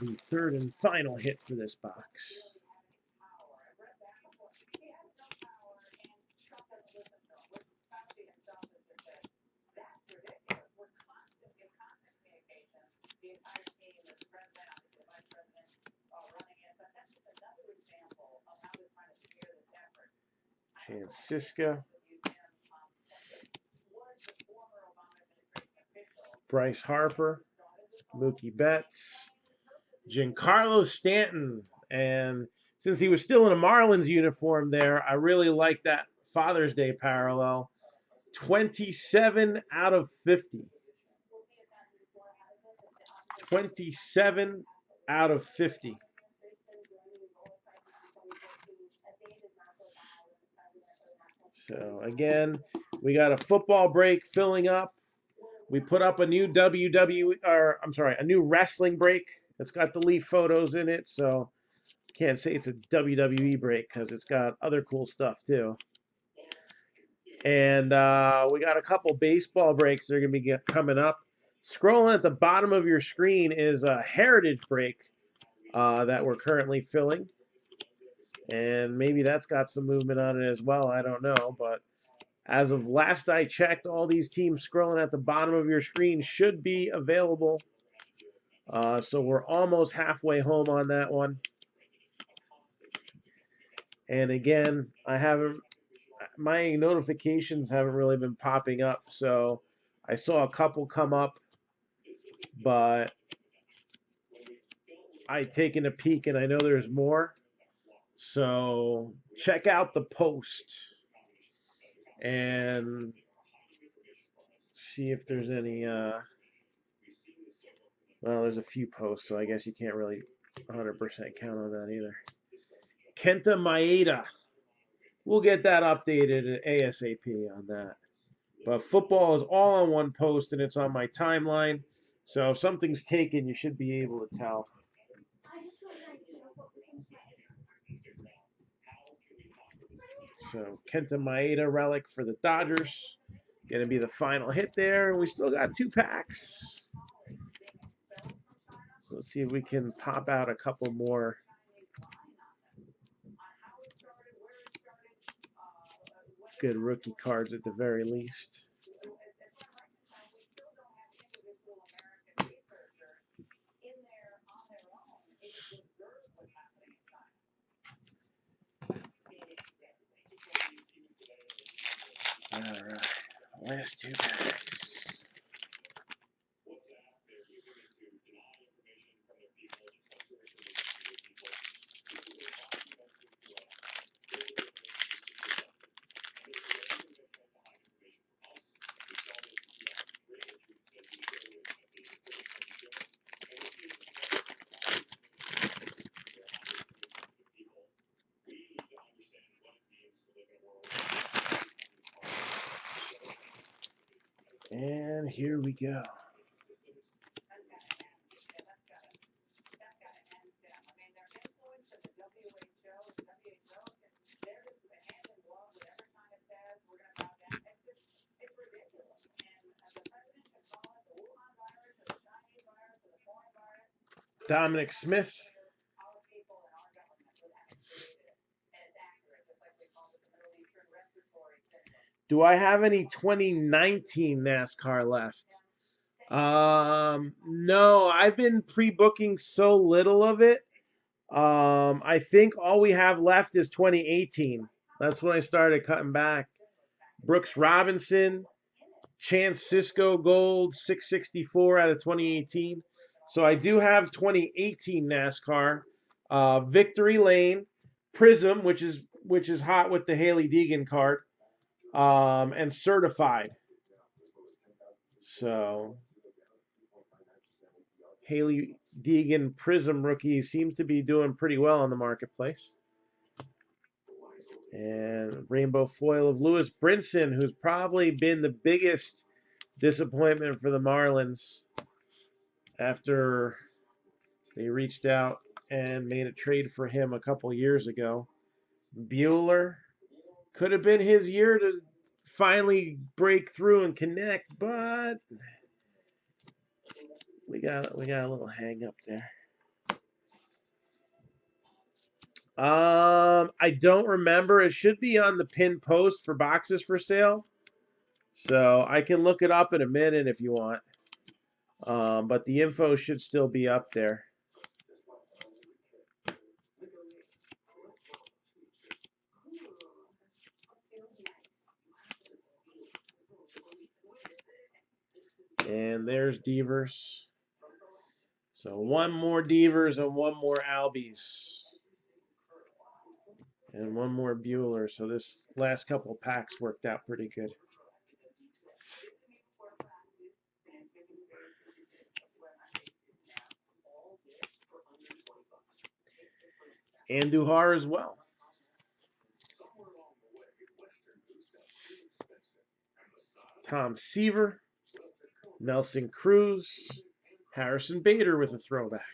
The third and final hit for this box. Francisco. Bryce Harper. Mookie Betts. Giancarlo Stanton. And since he was still in a Marlins uniform there, I really like that Father's Day parallel. 27 out of 50. 27 out of 50. So again, we got a football break filling up. We put up a new a new wrestling break. It's got the Leaf photos in it, so can't say it's a WWE break because it's got other cool stuff too. And we got a couple baseball breaks that are going to be coming up. Scrolling at the bottom of your screen is a heritage break that we're currently filling. And maybe that's got some movement on it as well. I don't know. But as of last I checked, all these teams scrolling at the bottom of your screen should be available. So we're almost halfway home on that one. And again, my notifications haven't really been popping up. So I saw a couple come up, but I've taken a peek and I know there's more. So check out the post and see if there's any. Well, there's a few posts, so I guess you can't really 100% count on that either. Kenta Maeda. We'll get that updated ASAP on that. But football is all on one post and it's on my timeline. So if something's taken, you should be able to tell. So Kenta Maeda relic for the Dodgers. Going to be the final hit there. And we still got 2 packs. So let's see if we can pop out a couple more. Good rookie cards at the very least. All right, last 2 packs. And here we go. Dominic Smith. Do I have any 2019 NASCAR left? No, I've been pre-booking so little of it. I think all we have left is 2018. That's when I started cutting back. Brooks Robinson, Chance Cisco Gold, 664 out of 2018. So I do have 2018 NASCAR. Victory Lane, Prism, which is hot with the Haley Deegan card, and Certified. So Haley Deegan Prism rookie seems to be doing pretty well in the marketplace. And rainbow foil of Lewis Brinson, who's probably been the biggest disappointment for the Marlins after they reached out and made a trade for him a couple years ago. Bueller could have been his year to finally break through and connect, but we got a little hang up there. I don't remember. It should be on the pinned post for boxes for sale. So I can look it up in a minute if you want. But the info should still be up there. And there's Devers. So one more Devers and one more Albies. And one more Bueller. So this last couple packs worked out pretty good. Andujar as well. Tom Seaver. Nelson Cruz. Harrison Bader with a throwback.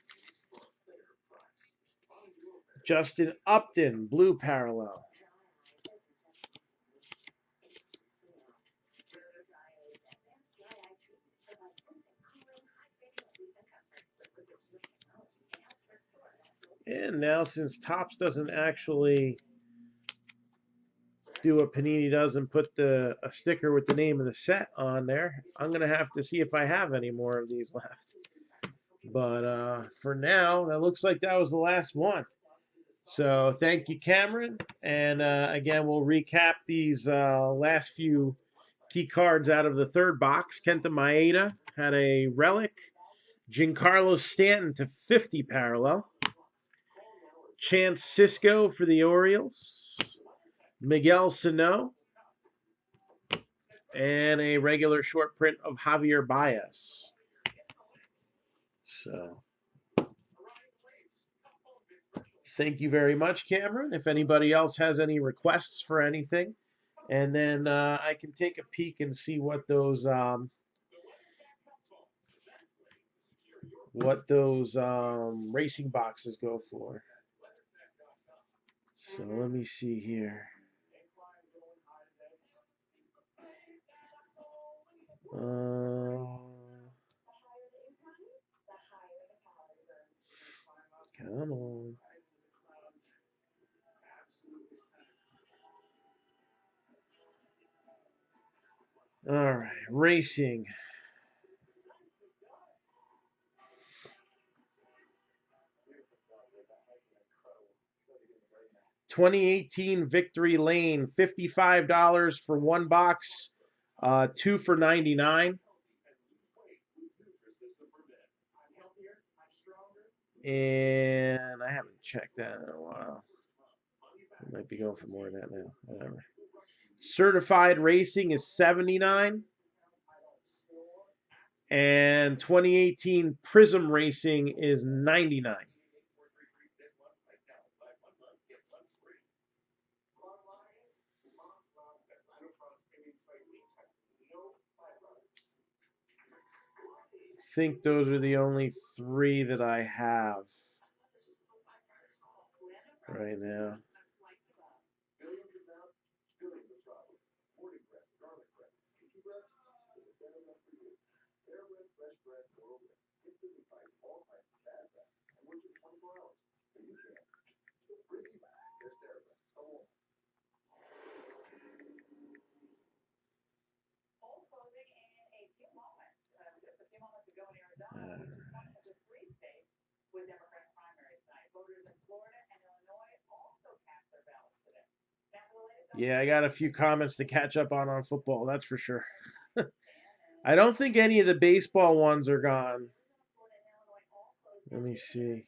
Justin Upton, blue parallel. And now, since Topps doesn't actually do what Panini does and put a sticker with the name of the set on there, I'm going to have to see if I have any more of these left. But for now, that looks like that was the last one. So thank you, Cameron. And again, we'll recap these last few key cards out of the third box. Kenta Maeda had a relic. Giancarlo Stanton to 50 parallel. Chance Sisco for the Orioles. Miguel Sano. And a regular short print of Javier Baez. So thank you very much, Cameron. If anybody else has any requests for anything, and then I can take a peek and see what those racing boxes go for. So let me see here. Come on. All right, racing. $2018 Victory Lane, $55 for one box, 2 for $99. And I haven't checked that in a while. I might be going for more than that now. Whatever. Certified Racing is $79. And 2018 Prism Racing is $99. I think those are the only three that I have right now. Yeah, I got a few comments to catch up on football, that's for sure. I don't think any of the baseball ones are gone. Let me see.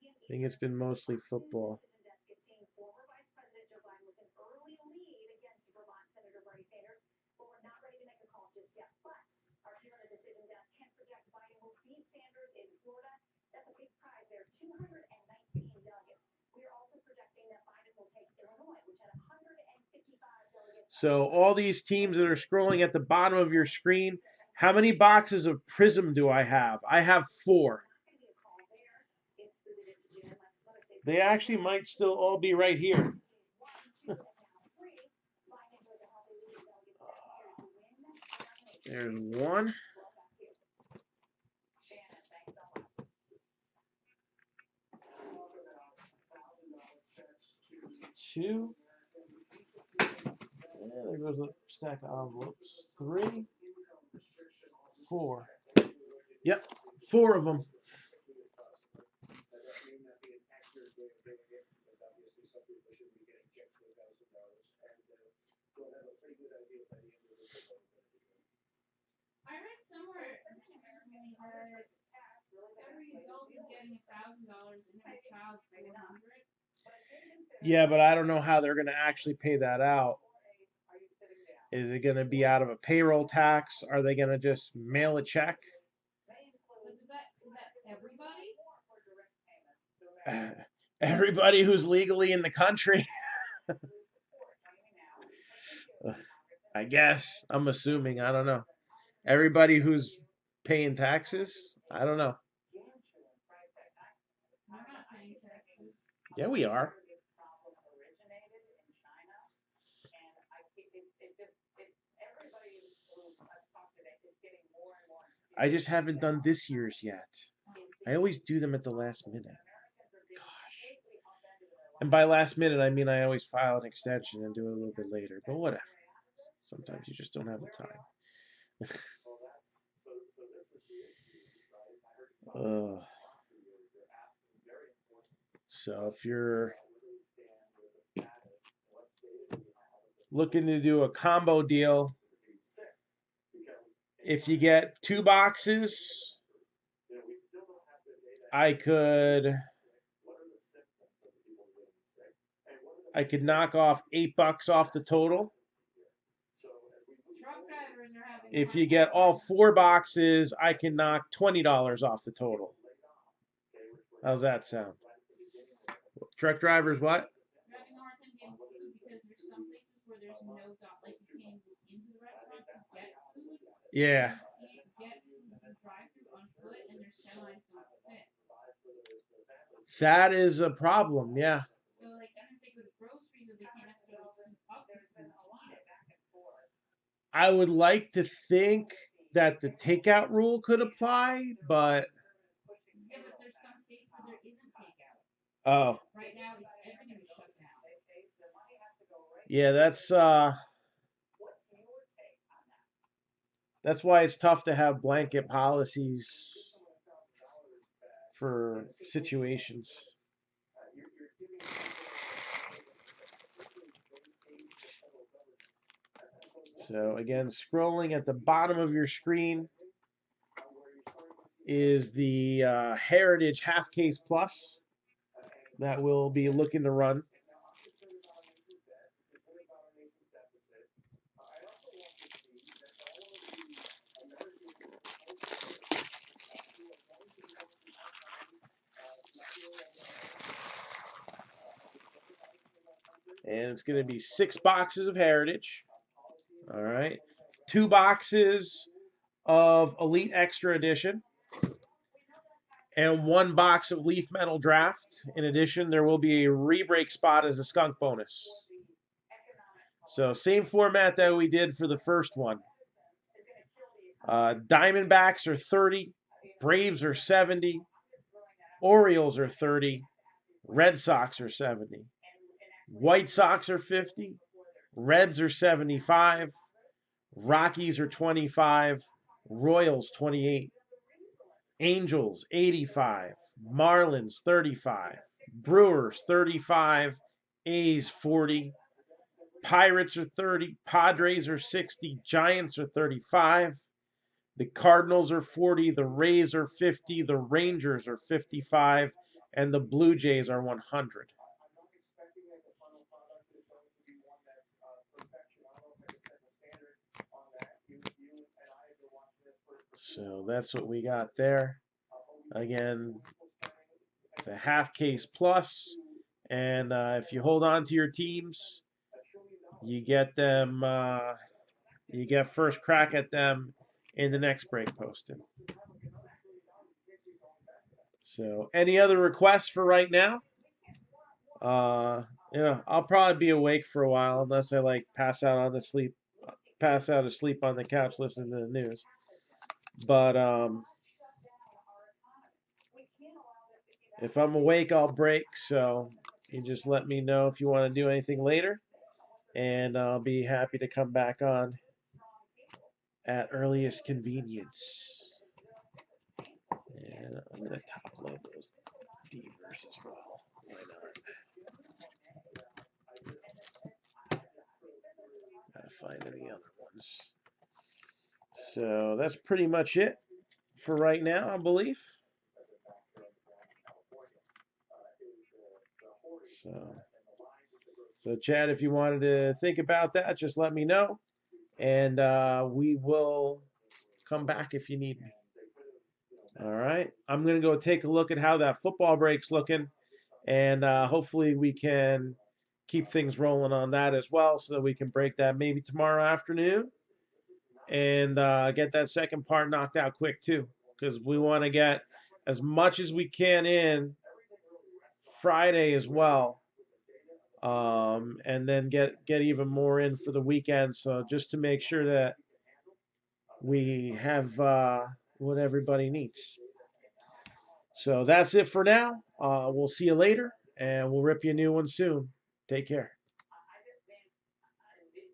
I think it's been mostly football. So all these teams that are scrolling at the bottom of your screen, how many boxes of Prism do I have? I have 4. They actually might still all be right here. There's 1. 2. There goes a stack of envelopes. 3. 4. Yep, 4 of them. Every adult is getting $1,000 and every child $400. Yeah, but I don't know how they're going to actually pay that out. Is it going to be out of a payroll tax? Are they going to just mail a check? But is that everybody? Everybody who's legally in the country. I guess. I'm assuming. I don't know. Everybody who's paying taxes? I don't know. We're not paying taxes. Yeah, we are. I just haven't done this year's yet. I always do them at the last minute. Gosh. And by last minute, I mean I always file an extension and do it a little bit later. But whatever. Sometimes you just don't have the time. So if you're looking to do a combo deal, if you get 2 boxes, I could knock off $8 off the total. Truck drivers are having. If you get all 4 boxes, I can knock $20 off the total. How's that sound? Truck drivers, what? They're having a hard time getting food because there's some places where there's no like you can't even go into the restaurant to get food. Yeah. You can't get food through drive-through on foot, and their semis don't fit. That is a problem, yeah. So like even if they go to groceries, or they can't necessarily heat up their food to eat it. I would like to think that the takeout rule could apply, but Yeah, but there's some states where there isn't takeout. oh, Right now, everything is shut down. yeah, that's why it's tough to have blanket policies for situations. So again, scrolling at the bottom of your screen is the Heritage Half Case Plus that we'll be looking to run. And it's going to be 6 boxes of Heritage. All right. 2 boxes of Elite Extra Edition. And 1 box of Leaf Metal Draft. In addition, there will be a re-break spot as a skunk bonus. So same format that we did for the first one. Diamondbacks are 30. Braves are 70. Orioles are 30. Red Sox are 70. White Sox are 50. Reds are 75. Rockies are 25. Royals 28. Angels 85. Marlins 35. Brewers 35. A's 40. Pirates are 30. Padres are 60. Giants are 35. The Cardinals are 40. The Rays are 50. The Rangers are 55. And the Blue Jays are 100. So that's what we got there. Again, it's a half case plus, and if you hold on to your teams, you get them. You get first crack at them in the next break posting. So, any other requests for right now? I'll probably be awake for a while unless I like pass out asleep on the couch listening to the news. But if I'm awake, I'll break. So you just let me know if you want to do anything later, and I'll be happy to come back on at earliest convenience. And I'm going to top load those Devers as well. Why not? Gotta find any other ones. So that's pretty much it for right now, I believe. So, so Chad, if you wanted to think about that, just let me know, and we will come back if you need me. All right. I'm gonna go take a look at how that football break's looking, and hopefully we can keep things rolling on that as well, so that we can break that maybe tomorrow afternoon and get that second part knocked out quick too, because we want to get as much as we can in Friday as well, and then get even more in for the weekend. So just to make sure that we have what everybody needs. So that's it for now. We'll see you later, and we'll rip you a new one soon. Take care.